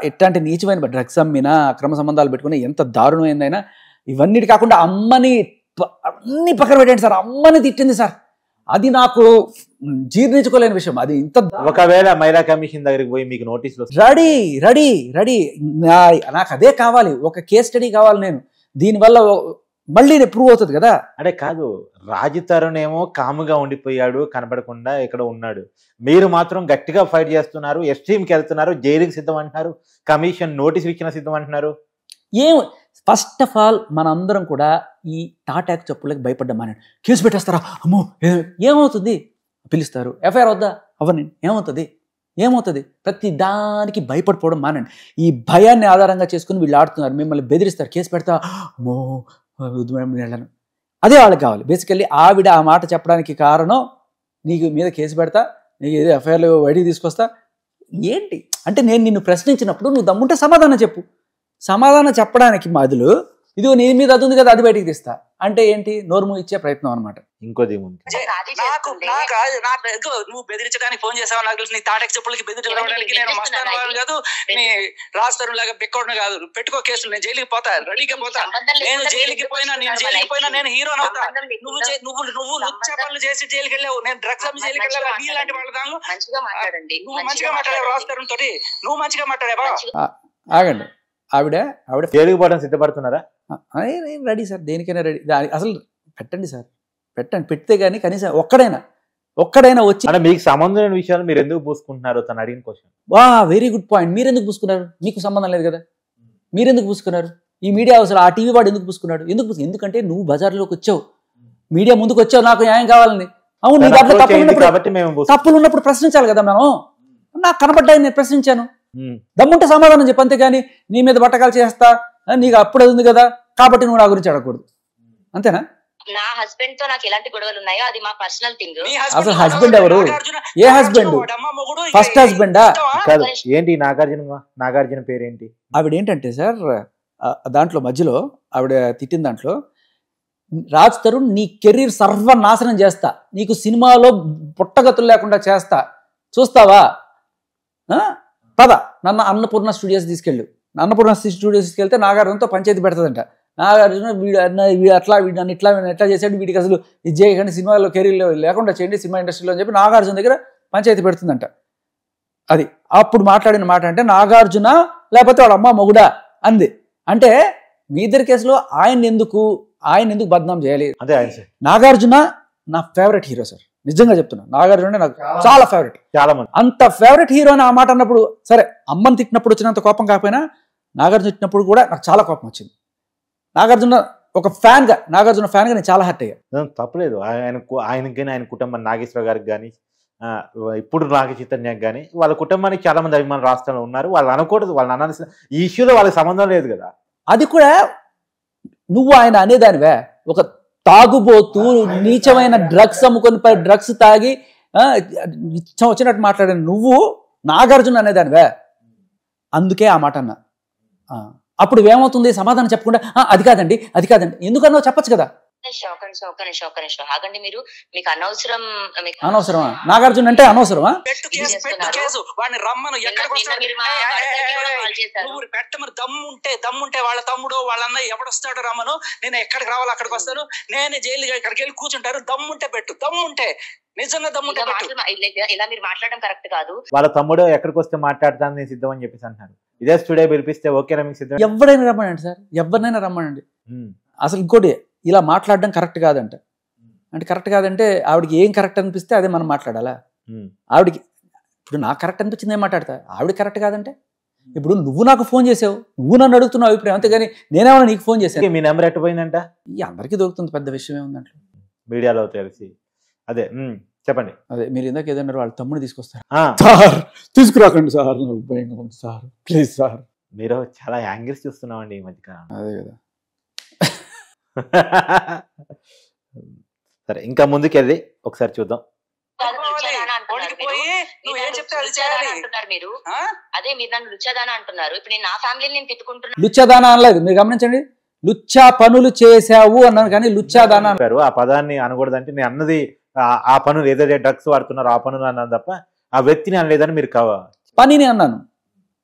S3: ఎట్లాంటి నీచమైన డ్రగ్స్ అమ్మినా, అక్రమ సంబంధాలు పెట్టుకుని ఎంత దారుణమైందైనా, ఇవన్నిటి కాకుండా అమ్మని అన్ని పక్కన పెట్టండి సార్, అమ్మని తిట్టింది సార్, అది నాకు జీర్ణించుకోలేని విషయం. అది ఇంత
S2: ఒకవేళ మహిళా కమిషన్ దగ్గరికి పోయి మీకు నోటీసులు
S3: రెడీ నాకు అదే కావాలి, ఒక కేస్ స్టడీ కావాలి. నేను దీనివల్ల మళ్ళీ ప్రూవ్ అవుతుంది కదా.
S2: అంటే కాదు, రాజు తరుణ్ ఏమో కాముగా ఉండిపోయాడు, కనబడకుండా ఇక్కడ ఉన్నాడు. మీరు మాత్రం గట్టిగా ఫైట్ చేస్తున్నారు, ఎస్ట్రీమ్కి వెళ్తున్నారు, జైలుకి సిద్ధం అంటున్నారు, కమిషన్ నోటీసులు ఇచ్చిన సిద్ధం అంటున్నారు.
S3: ఫస్ట్ ఆఫ్ ఆల్ మనందరం కూడా ఈ టాటాక్ చెప్పులకి భయపడ్డామని, కేసు పెట్టేస్తారా, అమ్మో ఏమవుతుంది, పిలుస్తారు, ఎఫ్ఐఆర్ వద్దా, అవన్నీ ఏమవుతుంది, ప్రతి దానికి భయపడిపోవడం మానండి. ఈ భయాన్ని ఆధారంగా చేసుకుని వీళ్ళు ఆడుతున్నారు, మిమ్మల్ని బెదిరిస్తారు, కేసు పెడతా, అమ్మో వెళ్ళను, అదే వాళ్ళకి కావాలి. బేసికల్లీ ఆవిడ ఆ మాట చెప్పడానికి కారణం, నీకు మీద కేసు పెడతా, నీకు ఏదో ఎఫ్ఐఆర్లు బయటికి తీసుకొస్తా. ఏంటి అంటే నేను నిన్ను ప్రశ్నించినప్పుడు నువ్వు దమ్ముంటే సమాధానం చెప్పు. సమాధానం చెప్పడానికి మాదులు ఇదిగో నీ మీద అది ఉంది కదా అది బయటికి తీస్తా అంటే ఏంటి? నోరు ఇచ్చే ప్రయత్నం అనమాట.
S2: ఇంకోది
S4: నువ్వు బెదిరించడానికి ఫోన్ చేసావు నాకు తెలుసు. నీ తాటకి చెప్పులకి బెదిరించడానికి నేను మస్తాను కాదు, నీ రాస్తారు లాగా బెక్కడం కాదు. పెట్టుకో కేసులు, నేను జైలుకి పోతా, రెడీగా పోతా. నేను జైలుకి పోయినా నేను హీరోని అవుతా. నువ్వు లుచ్చ పనులు చేసి జైలుకి వెళ్ళావు, నేను డ్రగ్స్ అమ్మి జైలుకి వెళ్ళావు. నీ లాంటి వాళ్ళ దాన్ని నువ్వు మంచిగా మాట్లాడావు, రాస్తారు తోటి నువ్వు మంచిగా మాట్లాడావా?
S3: ఆగండి. ఆవిడ
S2: జైలుకి పోవడం సిద్ధపడుతున్నారా?
S3: రెడీ సార్, దేనికైనా రెడీ. అసలు పెట్టండి సార్, పెట్టండి. పెడితే కానీ కనీసం ఒక్కడైనా వచ్చి
S2: అంటే మీకు సంబంధం లేని విషయాలు మీరు ఎందుకు పూసుకుంటున్నారు తను అడిగిన క్వశ్చన్.
S3: Very good point. మీరెందుకు పూసుకున్నారు? మీకు సంబంధం లేదు కదా, మీరెందుకు పూసుకున్నారు? ఈ మీడియా అవసరం, ఆ టీవీ వాడు ఎందుకు పూసుకున్నాడు? ఎందుకంటే నువ్వు బజార్లోకి వచ్చావు, మీడియా ముందుకు వచ్చావు, నాకు న్యాయం కావాలని. అవును, నీ దాంట్లో తప్పులు ఉన్నప్పుడు ప్రశ్నించాలి కదా. మనం నాకు కనబడ్డాయి, నేను ప్రశ్నించాను. దమ్ముంటే సమాధానం చెప్పు, అంతేగాని నీ మీద బట్టకాలు చేస్తా, నీకు అప్పుడే ఉంది కదా కాబట్టి నువ్వు నా గురించి అడగకూడదు. అంతేనా?
S5: నా హస్బెండ్ తో నాకు ఎలాంటి గొడవలు ఉన్నాయో అది మా పర్సనల్ థింగ్.
S3: అసలు హస్బెండ్ ఎవరు? ఏ హస్బెండ్? ఫస్ట్ హస్బెండా?
S2: కాదు. ఏంటి నాగార్జున పేరేంటి?
S3: ఆవిడ ఏంటంటే సార్, దాంట్లో మధ్యలో ఆవిడ తిట్టిన దాంట్లో, రాజ్ తరుణ్ నీ కెరీర్ సర్వనాశనం చేస్తా, నీకు సినిమాలో పుట్టగతులు లేకుండా చేస్తా, చూస్తావా? పద నన్ను అన్నపూర్ణ స్టూడియోస్ తీసుకెళ్ళు. అన్నపూర్ణ స్టూడియోస్ తీసుకెళ్తే నాగార్జునతో పంచాయతీ పెడతాదంట. నాగార్జున వీడు అట్లా వీడు నన్ను ఎట్లా చేశాడు, వీడికి అసలు ఇది చేయకండి, సినిమాలో కెరీర్ లేకుండా చేయండి సినిమా ఇండస్ట్రీలో అని చెప్పి నాగార్జున దగ్గర పంచాయతీ పెడుతుందంట. అది అప్పుడు మాట్లాడిన మాట అంటే నాగార్జున లేకపోతే వాడు అమ్మ మొగుడా అంది. అంటే మీ ఇద్దరి కేసులో ఆయన ఎందుకు బద్నాం చేయాలి? నాగార్జున నా ఫేవరెట్ హీరో సార్, నిజంగా చెప్తున్నా. నాగార్జున అంటే నాకు చాలా ఫేవరెట్,
S2: చాలా మంది
S3: అంత ఫేవరెట్ హీరో అని ఆ మాట అన్నప్పుడు, సరే అమ్మని తిట్టినప్పుడు వచ్చినంత కోపం కాకపోయినా నాగార్జున తిట్టినప్పుడు కూడా నాకు చాలా కోపం వచ్చింది. నాగార్జున ఫ్యాన్గా నేను చాలా హర్ట్ అయ్యా.
S2: తప్పలేదు. ఆయనకి ఆయన కుటుంబం, నాగేశ్వర గారికి కానీ ఇప్పుడు నాగ చైతన్యకి కానీ వాళ్ళ కుటుంబానికి చాలా మంది అభిమానులు రాష్ట్రంలో ఉన్నారు. వాళ్ళు అనకూడదు, వాళ్ళని అనాల్సిన ఈ ఇష్యూలో వాళ్ళకి సంబంధం లేదు కదా. అది
S3: కూడా నువ్వు ఆయన అనేదానివే, ఒక తాగుబోతూ నీచమైన డ్రగ్స్ అమ్ముకొని డ్రగ్స్ తాగి ఇష్టం వచ్చినట్టు మాట్లాడిన నువ్వు నాగార్జున అనేదానివే. అందుకే ఆ మాట అన్నా. అప్పుడు ఏమవుతుంది? సమాధానం చెప్పకుండా అది కాదండి ఎందుకన్నా చెప్పచ్చు కదా.
S5: ఆగండి, మీరు మీకు
S3: అనవసరమా? నాగార్జున అంటే అనవసరమా?
S4: దమ్ముంటే వాళ్ళ తమ్ముడు వాళ్ళ అన్నయ్య ఎవడొస్తాడు రమ్మను, నేను ఎక్కడికి రావాలి అక్కడికి వస్తాను, నేను జైలు ఇక్కడికి వెళ్ళి కూర్చుంటారు. దమ్ముంటే పెట్టు, దమ్ముంటే నిజంగా దమ్ముంటే
S5: ఇలా మీరు మాట్లాడడం కరెక్ట్ కాదు.
S2: వాళ్ళ తమ్ముడు ఎక్కడికి వస్తే మాట్లాడతాను నేను సిద్ధం అని చెప్పేసి అంటున్నారు. ఇదే స్టూడియో పిలిపిస్తే ఓకేనా మీకు సిద్ధం?
S3: ఎవరైనా రమ్మనండి సార్, ఎవరినైనా రమ్మనండి. అసలు ఇంకోటి, ఇలా మాట్లాడడం కరెక్ట్ కాదంట. అంటే కరెక్ట్ కాదంటే ఆవిడకి ఏం కరెక్ట్ అనిపిస్తే అదే మనం మాట్లాడాలా? ఆవిడకి ఇప్పుడు నాకు కరెక్ట్ అనిపించింది ఏం మాట్లాడతా, ఆవిడ కరెక్ట్ కాదంటే? ఇప్పుడు నువ్వు నాకు ఫోన్ చేసావు, నువ్వు నన్ను అడుగుతున్నావు అభిప్రాయం, అంతేగాని నేనేమన్నా నీకు ఫోన్ చేశాను.
S2: మీ నెంబర్ ఎట్టుపోయిందంట?
S3: ఈ అందరికీ దొరుకుతుంది, పెద్ద విషయం ఏముందంటే
S2: మీడియాలో తెలిసి. అదే చెప్పండి.
S3: అదే మీరు ఇందాక ఏదన్నారు, వాళ్ళ తమ్ముడు తీసుకొస్తారు. సార్ తీసుకురాకండి సార్, సార్ ప్లీజ్ సార్.
S2: మీరు చాలా యాంగిల్స్ చూస్తున్నామండి ఈ మధ్య.
S3: అదే కదా.
S2: సరే, ఇంకా ముందుకెళ్ళి ఒకసారి చూద్దాం.
S5: మీరు అదే మీరు నన్ను లుచ్చాదానా అంటున్నారు. ఇప్పుడు నేను నా ఫ్యామిలీని నేను తిట్టుకుంటున్నాను.
S3: లుచ్చాదానా అనలేదు, మీరు గమనించండి. లుచ్చా పనులు చేసావు అన్నాను కానీ లుచ్చాదానా
S2: అన్నారు. ఆ పదాన్ని అనకూడదంటే నేను అన్నది ఆ పనులు ఏదైతే డ్రగ్స్ వాడుతున్నారు ఆ పనులు అన్నాను తప్ప ఆ వ్యక్తిని అనలేదని మీరు
S3: పనిని అన్నాను.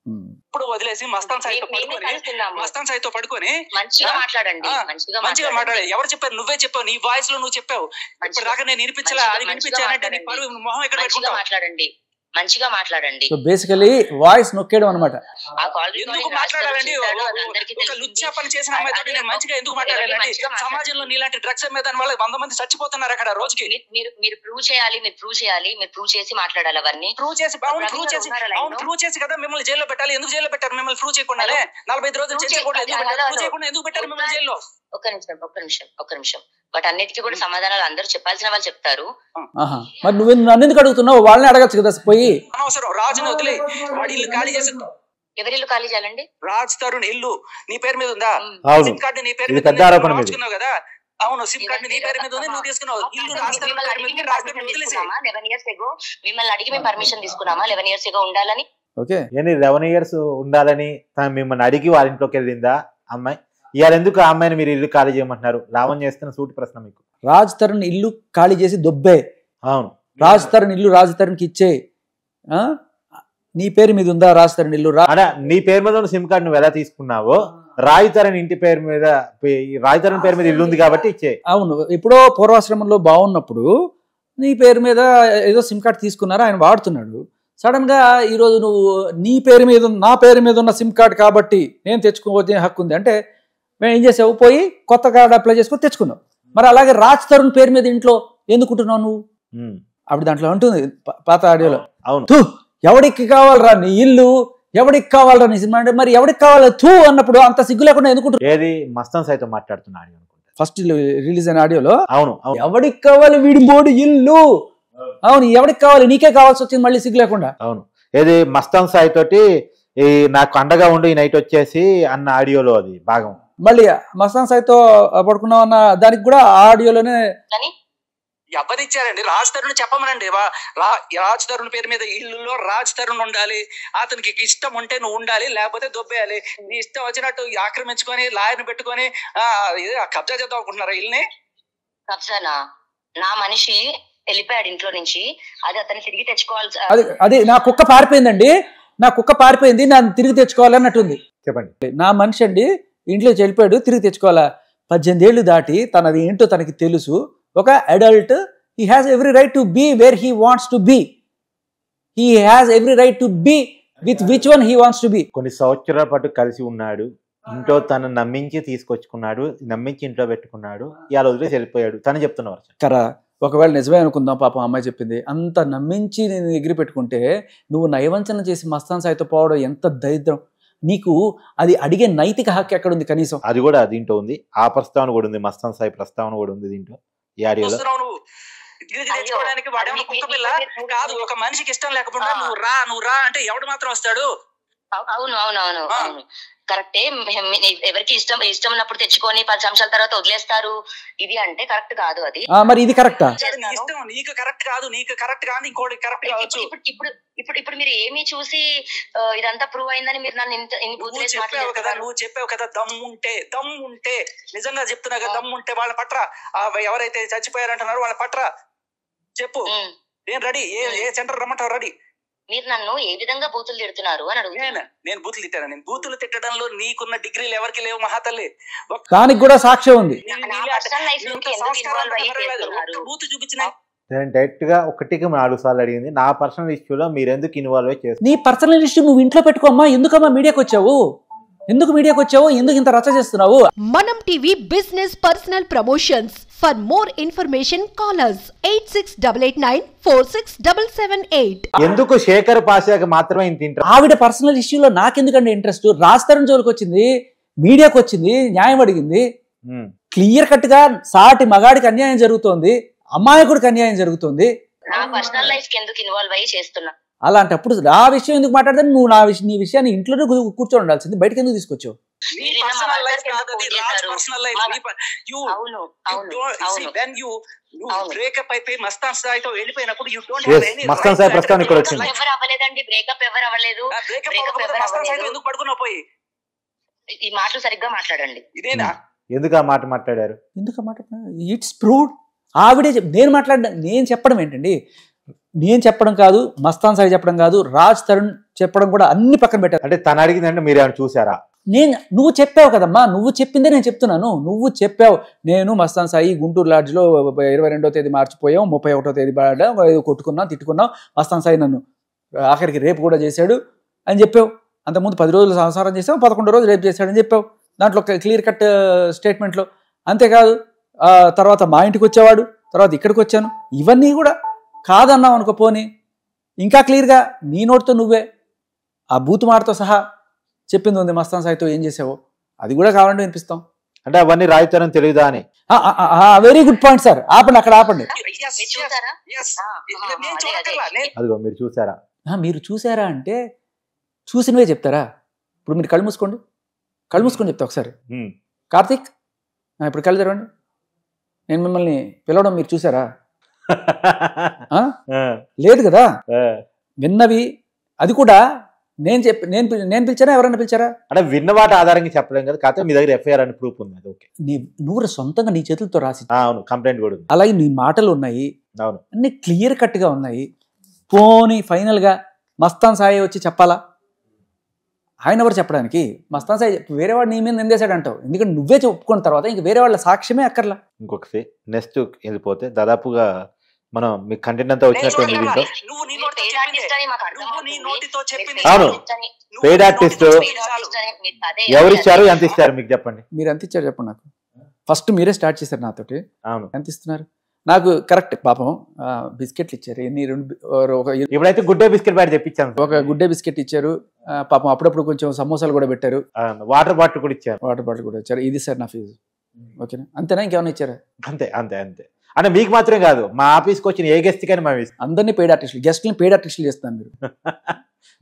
S4: ఇప్పుడు వదిలేసి మస్తాన్ సాయితో పడుకొని
S5: మంచిగా మాట్లాడండి.
S4: మంచిగా మాట్లాడే. ఎవరు చెప్పారు? నువ్వే చెప్పావు, నీ వాయిస్ లో నువ్వు చెప్పావు. ఇప్పుడు దాకా నేను వినిపించలే, అది వినిపించానంటే నీ పరువు మొహం ఎక్కడ పెట్టుకుంటావు?
S5: మంచిగా మాట్లాడండి.
S3: సో బేసికలీ వాయిస్ నొక్కేయడం అనమాట.
S4: ఎందుకు మాట్లాడాలండి? ఒక లుచ్చా పని చేసిన అమ్మాయితో నేను మంచిగా ఎందుకు మాట్లాడాలండి? సమాజంలో నీలాంటి డ్రగ్స్ మీద వల్ల 100 మంది చచ్చిపోతున్నారు అక్కడ రోజుకి.
S5: మీరు ప్రూవ్ చేయాలి, మీరు ప్రూవ్ చేసి మాట్లాడాలి. అవన్నీ ప్రూవ్
S4: చేసి కదా మిమ్మల్ని జైల్లో పెట్టాలి. ఎందుకు జైల్లో పెట్టారు మిమ్మల్ని? ప్రూవ్ చేయకుండా 45 రోజులు చేయకుండా ఎందుకు పెట్టారు మిమ్మల్ని జైల్లో?
S5: ఒక్క నిమిషం. బట్ అన్నిటికీ కూడా సమాధానాలు అందరూ చెప్పాల్సిన వాళ్ళు చెప్తారు.
S3: మరి నువ్వు నన్ను ఎందుకు అడుగుతున్నావు? వాళ్ళని అడగచ్చు కదా. పోయి
S4: అనవసరం. రాజుని వదిలే వాడి ఇల్లు ఖాళీ చేసి.
S5: ఎవరి ఇల్లు ఖాళీ చేయాలండి?
S4: రాజ్ తరుణ్ ఇల్లు నీ పేరు మీద ఉందా? సిమ్ కార్డు నీ పేరు మీద కదా. అవును, సిమ్ కార్డు నీ పేరు మీద ఉంది, నువ్వు తీసుకున్నావు. ఇల్లు రాజధాని పేరు మీద ఉంది, రాజధాని వదిలేసి
S5: 11 years ago మిమ్మల్ని అడిగి మేము పర్మిషన్ తీసుకున్నామా 11 years ago ఉండాలని?
S3: ఓకే,
S2: ఏంటి 11 years ఉండాలని మిమ్మల్ని అడిగి వాళ్ళ ఇంట్లోకి వెళ్ళిందా అమ్మాయి? ఇవాళ ఎందుకు ఆ అమ్మాయిని మీరు ఇల్లు ఖాళీ చేయమంటున్నారు? లావణ్య చేస్తున్న సూటి ప్రశ్న మీకు.
S3: రాజ్ తరుణ్ ఇల్లు ఖాళీ చేసి దొబ్బే,
S2: అవును,
S3: రాజ్ తరుణ్ ఇల్లు రాజ్ తరుణ్కి ఇచ్చే. నీ పేరు మీద ఉందా రాజ్ తరుణ్ ఇల్లు?
S2: అలా నీ పేరు మీద ఉన్న సిమ్ కార్డు నువ్వు ఎలా తీసుకున్నావో రాయితరన్ ఇంటి పేరు మీద, రాయితరన్ పేరు మీద ఇల్లు ఉంది కాబట్టి ఇచ్చే.
S3: అవును, ఎప్పుడో పూర్వాశ్రమంలో బాగున్నప్పుడు నీ పేరు మీద ఏదో సిమ్ కార్డ్ తీసుకున్నారు, ఆయన వాడుతున్నాడు. సడన్ గా ఈరోజు నువ్వు నీ పేరు మీద నా పేరు మీద ఉన్న సిమ్ కార్డ్ కాబట్టి నేను తెచ్చుకోవచ్చే హక్కు ఉంది అంటే మేము ఏం చేసావు? పోయి కొత్త కార్డు అప్లై చేసుకొని తెచ్చుకున్నావు. మరి అలాగే రాజ్ తరుణ్ పేరు మీద ఇంట్లో ఎందుకుంటున్నావు నువ్వు? అప్పుడు దాంట్లో ఉంటుంది పాత ఆడియోలో,
S2: అవును,
S3: ఎవడికి కావాలరా నీ ఇల్లు, ఎవడికి కావాలరా నీ సినిమా అంటే మరి ఎవడికి కావాలి తూ అన్నప్పుడు అంత సిగ్గు లేకుండా ఎందుకుంటున్నావు?
S2: ఏది మస్తాన్ సైతం మాట్లాడుతున్నా ఆడియో అనుకుంటా,
S3: ఫస్ట్ రిలీజ్ అయిన ఆడియోలో.
S2: అవును,
S3: ఎవడికి కావాలి వీడి మోడి ఇల్లు, అవును ఎవడికి కావాలి, నీకే కావాల్సి వచ్చింది మళ్ళీ సిగ్గు లేకుండా.
S2: అవును, ఏది మస్తాన్ సాయి తోటి ఈ నాకు అండగా ఉండి ఈ నైట్ వచ్చేసి అన్న ఆడియోలో అది భాగం.
S3: మళ్ళీ మస్తాన్ సాయితో పడుకున్నావు అన్న దానికి కూడా ఆ ఆడియోలోనే
S4: ఎవరిచ్చారండి? రాజ్ తరుణ్ చెప్పమనండి. రాజ్ తరుణ్ పేరు మీద ఇల్లులో రాజ్ తరుణ్ ఉండాలి, అతనికి ఇష్టం ఉంటే నువ్వు ఉండాలి, లేకపోతే దొబ్బేయాలి. నీ ఇష్టం వచ్చినట్టు ఆక్రమించుకొని లాయర్ని పెట్టుకొని కబ్జా చేద్దాం అనుకుంటున్నారా ఇల్లుని?
S5: కబ్జానా? నా మనిషి వెళ్ళిపోయాడు ఇంట్లో నుంచి, అది అతను తిరిగి తెచ్చుకోవాలి.
S3: అది నా కుక్క పారిపోయిందండి, నా కుక్క పారిపోయింది, నన్ను తిరిగి తెచ్చుకోవాలన్నట్టుంది.
S2: చెప్పండి.
S3: నా మనిషి అండి ఇంట్లో వెళ్ళిపోయాడు, తిరిగి తెచ్చుకోవాలా? 18 ఏళ్ళు దాటి తనది ఏంటో తనకి తెలుసు. ఒక adult, he has every right to be where he wants to be. He has every right to be with which one he wants to be.
S2: కొన్ని సంవత్సరాల పాటు కలిసి ఉన్నాడు, ఇంట్లో తను నమ్మించి తీసుకొచ్చుకున్నాడు, నమ్మించి ఇంట్లో పెట్టుకున్నాడు, ఇవాళ వదిలేసి వెళ్ళిపోయాడు తను చెప్తున్నారు కదా.
S3: ఒకవేళ నిజమే అనుకుందాం, పాపం అమ్మాయి చెప్పింది, అంత నమ్మించి నేను ఎగిరి పెట్టుకుంటే నువ్వు నయవంచన చేసి మస్తాన్ సాయితో పోవడం ఎంత దరిద్రం. నీకు అది అడిగే నైతిక హక్కు ఎక్కడుంది కనీసం?
S2: అది కూడా దీంట్లో ఉంది, ఆ ప్రస్తావన కూడా ఉంది, మస్తాన్ సాయి ప్రస్తావన కూడా ఉంది దీంట్లో ఈ ఆడియోలో.
S4: తెచ్చుకోవడానికి వాడేమో కుక్క పిల్ల కాదు. ఒక మనిషికి ఇష్టం లేకపోతే నువ్వు రా అంటే ఎవడు మాత్రం వస్తాడు?
S5: అవును అవును అవును అవును కరెక్టే. ఎవరికి ఇష్టం ఉన్నప్పుడు తెచ్చుకొని 10 సంవత్సరాల తర్వాత వదిలేస్తారు, ఇది అంటే కరెక్ట్ కాదు. అది
S3: మరి ఇది కరెక్టా?
S4: ఇష్టం నీకు కరెక్ట్ కాదు, నీకు కరెక్ట్ కాదు, ఇంకోటి కరెక్ట్ కావచ్చు.
S5: ఇప్పుడు మీరు ఏమి చూసి ఇదంతా ప్రూవ్ అయిందని మీరు నన్ను
S4: నువ్వు చెప్పావు కదా, దమ్ముంటే నిజంగా చెప్తున్నా కదా, దమ్ముంటే వాళ్ళ పట్ర, ఎవరైతే చచ్చిపోయారంటున్నారో వాళ్ళ పట్ర చెప్పు, నేను రెడీ. ఏ సెంటర్ రమ్మంటావు? రెడీ.
S5: మీరు నన్ను ఏ విధంగా బూతులు తిడుతున్నారు అని అడుగుతున్నాను.
S4: నేను బూతులు తిట్టాను? నేను బూతులు తిట్టడంలో నీకున్న డిగ్రీలు ఎవరికి లేవు మహాతల్లి.
S3: దానికి కూడా సాక్ష్యం ఉంది.
S4: బూతు చూపించిన
S2: నేను డైరెక్ట్ గా 1కి 4 సార్లు అడిగింది, నా పర్సనల్ ఇష్యూలో మీరు ఎందుకు ఇన్వాల్వ్ చేస్తారు?
S3: నీ పర్సనల్ ఇష్యూ నువ్వు ఇంట్లో పెట్టుకోమ్మా, ఎందుకమ్మా మీడియాకి వచ్చావు? ఎందుకు ఇంత రచ్చ చేస్తున్నావు?
S1: మనం TV business personal promotions. For more information call us 8688946778.
S2: ఎందుకు శేఖర్ పాషాకి మాత్రమే ఇంత ఇంట్రెస్ట్?
S3: ఆవిడ పర్సనల్ ఇష్యూలో నాకెందుకండి ఇంట్రెస్ట్? రాస్తారని జోలికి వచ్చింది, మీడియాకి వచ్చింది, న్యాయం అడిగింది. క్లియర్ కట్ గా సాటి మగాడికి అన్యాయం జరుగుతోంది, అమ్మాయికుడికి అన్యాయం జరుగుతుంది.
S5: నా పర్సనల్ లైఫ్ కి ఎందుకు ఇన్వాల్వ్ అయ్యి చేస్తున్నా?
S3: అలాంటప్పుడు నా విషయం ఎందుకు మాట్లాడదాం? నువ్వు నీ విషయాన్ని ఇంట్లోనే కూర్చొని ఉండాల్సింది, బయటకు ఎందుకు తీసుకొచ్చావు?
S2: మస్తాన్ సాయి ప్రస్తావన ఇక్కడ వచ్చింది.
S5: ఈ మాటలు సరిగ్గా మాట్లాడండి.
S4: ఇదేనా?
S2: ఎందుకు ఆ మాట మాట్లాడారు?
S3: It's proved. ఆవిడే నేను చెప్పడం ఏంటండి? నేను చెప్పడం కాదు, మస్తాన్ సాయి చెప్పడం కాదు, రాజ్ తరుణ్ చెప్పడం కూడా అన్ని పక్కన పెట్టారు.
S2: అంటే తను అడిగిందంటే మీరు ఏమైనా చూసారా?
S3: నువ్వు చెప్పావు కదమ్మా, నువ్వు చెప్పిందే నేను చెప్తున్నాను. నువ్వు చెప్పావు, నేను మస్తాన్ సాయి గుంటూరు లాడ్జ్లో 22వ తేదీ మార్చిపోయాం, 31వ తేదీ కొట్టుకున్నాం, తిట్టుకున్నాం, మస్తాన్ సాయి నన్ను ఆఖరికి రేపు కూడా చేశాడు అని చెప్పావు. అంతకుముందు 10 రోజులు సంసారం చేసావు, 11వ రోజు రేపు చేశాడని చెప్పావు దాంట్లో క్లియర్ కట్ స్టేట్మెంట్లో. అంతేకాదు తర్వాత మా ఇంటికి వచ్చేవాడు, తర్వాత ఇక్కడికి వచ్చాను, ఇవన్నీ కూడా కాదన్నావు అనుకో. పోనీ ఇంకా క్లియర్గా నీ నోటితో నువ్వే ఆ బూతు మాటతో సహా చెప్పింది ఉంది, మస్తాన్ సాయితో ఏం చేసావో అది కూడా కావాలంటే వినిపిస్తాం.
S2: అంటే అవన్నీ రాయితరం తెలియదా అని.
S3: వెరీ గుడ్ పాయింట్ సార్, ఆపండి, అక్కడ ఆపండి.
S2: అదిగో మీరు చూసారా?
S3: మీరు చూసారా అంటే చూసినవే చెప్తారా? ఇప్పుడు మీరు కళ్ళు మూసుకోండి చెప్తా ఒకసారి. కార్తీక్ ఇప్పుడు కళ్ళు తెరవండి. నేను మిమ్మల్ని పిలవడం మీరు చూసారా? లేదు కదా. విన్నవి అది కూడా నేను పిలిచారా, ఎవరైనా పిలిచారా?
S2: అంటే విన్న వాటి ఆధారంగా చెప్పలేం కదా, కాకపోతే మీ దగ్గర ఎఫ్ఐఆర్ అని ప్రూఫ్ ఉంది. ఓకే,
S3: నువ్వు సొంతంగా నీ చేతులతో రాసి,
S2: అవును, కంప్లైంట్ కూడా ఉంది.
S3: అలాగే నీ మాటలు ఉన్నాయి,
S2: అవును,
S3: అన్ని క్లియర్ కట్ గా ఉన్నాయి. పోనీ ఫైనల్ గా మస్తాన్ సాయి వచ్చి చెప్పాలా? ఆయన ఎవరు చెప్పడానికి? మస్తాన్ సాయి వేరే వాడు నీ మీద నిందేశాడు అంటావు, ఎందుకంటే నువ్వే చెప్పుకున్న తర్వాత ఇంక వేరే వాళ్ళ సాక్ష్యమే అక్కర్లా.
S2: ఇంకొకటి నెక్స్ట్ వెళ్ళిపోతే దాదాపుగా మనం మీ కంటెంట్ అంతా వచ్చినట్టు ఉంది దీంట్లో. అవును, పెయిడ్ ఆర్టిస్ట్ ఎవరు ఇచ్చారు, ఎంత ఇస్తారు మీకు చెప్పండి.
S3: మీరు ఎంత ఇచ్చారు చెప్పండి నాకు. ఫస్ట్ మీరే స్టార్ట్ చేశారు నాతోటి.
S2: అవును,
S3: ఎంత ఇస్తున్నారు నాకు? కరెక్ట్, పాపం బిస్కెట్లు ఇచ్చారు. ఎన్ని
S2: ఇప్పుడైతే గుడ్డే బిస్కెట్ ప్యాకెట్ తెప్పించాను.
S3: ఒక గుడ్డే బిస్కెట్ ఇచ్చారు. పాపం అప్పుడప్పుడు కొంచెం సమోసాలు కూడా పెట్టారు.
S2: వాటర్ బాటిల్ కూడా ఇచ్చారు.
S3: వాటర్ బాటిల్ కూడా ఇచ్చారు. ఇది సార్ నా ఫీజు. ఓకేనా? అంతేనా, ఇంకేమైనా ఇచ్చారా?
S2: అంతే అంతే అంతే. అంటే మీకు మాత్రమే కాదు, మా ఆఫీస్కి వచ్చిన ఏ గెస్ట్ కానీ మేము ఇస్తాం.
S3: అందరినీ పెయిడ్ ఆర్టిస్టులు, గెస్ట్ని పెయిడ్ ఆర్టిస్టులు చేస్తాను మీరు.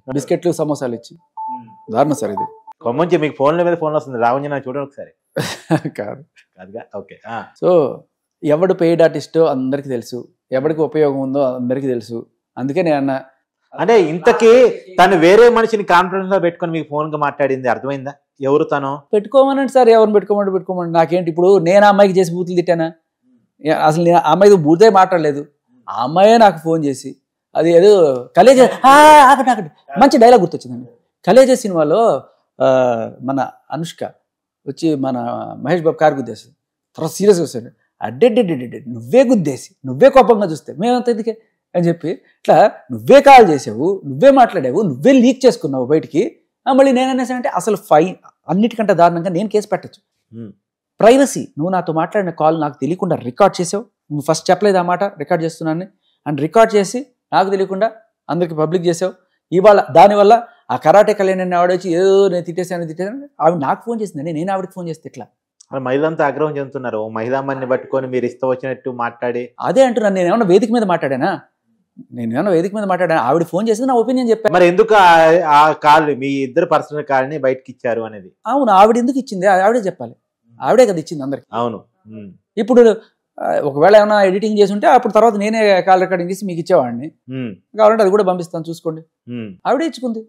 S3: బిస్కెట్లు సమోసాలు ఇచ్చి దారుణం సార్ ఇది.
S2: కొమ్మంచి మీకు ఫోన్ల మీద ఫోన్ వస్తుంది, లావణ్య చూడండి ఒకసారి.
S3: కాదు
S2: కాదుగా. ఓకే.
S3: సో ఎవడు పెయిడ్ ఆర్టిస్టో అందరికి తెలుసు, ఎవరికి ఉపయోగం ఉందో అందరికి తెలుసు. అందుకే నేను అన్న,
S2: అంటే ఇంతకీ తను వేరే మనిషిని కాన్ఫరెన్స్ లో పెట్టుకొని మీకు ఫోన్ గా మాట్లాడింది అర్థమైందా? ఎవరు తను?
S3: పెట్టుకోమనండి సార్, ఎవరిని పెట్టుకోమని నాకేంటి? ఇప్పుడు నేను ఆ అమ్మాయికి చేసి బూతులు తిట్టానా? అసలు నేను ఆ అమ్మాయికి బూతే మాట్లాడలేదు. ఆ అమ్మాయే నాకు ఫోన్ చేసి అది ఏదో కలేజ మంచి డైలాగ్ గుర్తొచ్చిందండి. కలేజ సినిమాలో మన అనుష్క వచ్చి మన మహేష్ బాబు కారు గుద్దేసి తర్వాత సీరియస్గా వస్తాడు, అడ్డెడ్డెడ్డెడ్ నువ్వే గుద్దేసి నువ్వే కోపంగా చూస్తే మేమంత ఎందుకే అని చెప్పి ఇట్లా నువ్వే కాల్ చేసావు, నువ్వే మాట్లాడావు, నువ్వే లీక్ చేసుకున్నావు బయటికి. మళ్ళీ నేను అనేసానంటే అసలు అన్నిటికంటే దారుణంగా నేను కేసు పెట్టచ్చు. ప్రైవసీ, నువ్వు నాతో మాట్లాడిన కాల్ నాకు తెలియకుండా రికార్డ్ చేసావు. నువ్వు ఫస్ట్ చెప్పలేదు ఆ మాట, రికార్డ్ చేస్తున్నాను అండ్ రికార్డ్ చేసి నాకు తెలియకుండా అందరికి పబ్లిక్ చేసావు. ఇవాళ దానివల్ల ఆ కరాటే కళ్యాణ్ ఆవిడ వచ్చి ఏదో నేను తిట్టేసాను ఆవిడ నాకు ఫోన్ చేసిందండి, నేను ఆవిడకి ఫోన్ చేస్తే ఇట్లా
S2: మహిళంతా ఆగ్రహం చెందుతున్నారు. మహిళామణ్ణి పట్టుకొని మీరు ఇష్టం వచ్చినట్టు మాట్లాడి
S3: అదే అంటున్నాను. నేను ఏమన్నా వేదిక మీద మాట్లాడానా? ఆవిడ ఫోన్ చేసింది, నా ఒపీనియన్ చెప్పాను.
S2: మరి ఎందుకు ఆ కాల్ మీ ఇద్దరు పర్సనల్ కాల్ ని బయటకి ఇచ్చారు అనేది?
S3: అవును, ఆవిడ ఎందుకు ఇచ్చింది ఆవిడే చెప్పాలి. ఆవిడే కదా ఇచ్చింది అందరికి.
S2: అవును.
S3: ఇప్పుడు ఒకవేళ ఏమైనా ఎడిటింగ్ చేసి ఉంటే అప్పుడు తర్వాత నేనే కాల్ రికార్డింగ్ చేసి మీకు ఇచ్చేవాడిని. కావాలంటే అది కూడా పంపిస్తాను చూసుకోండి. ఆవిడే ఇచ్చుకుంది.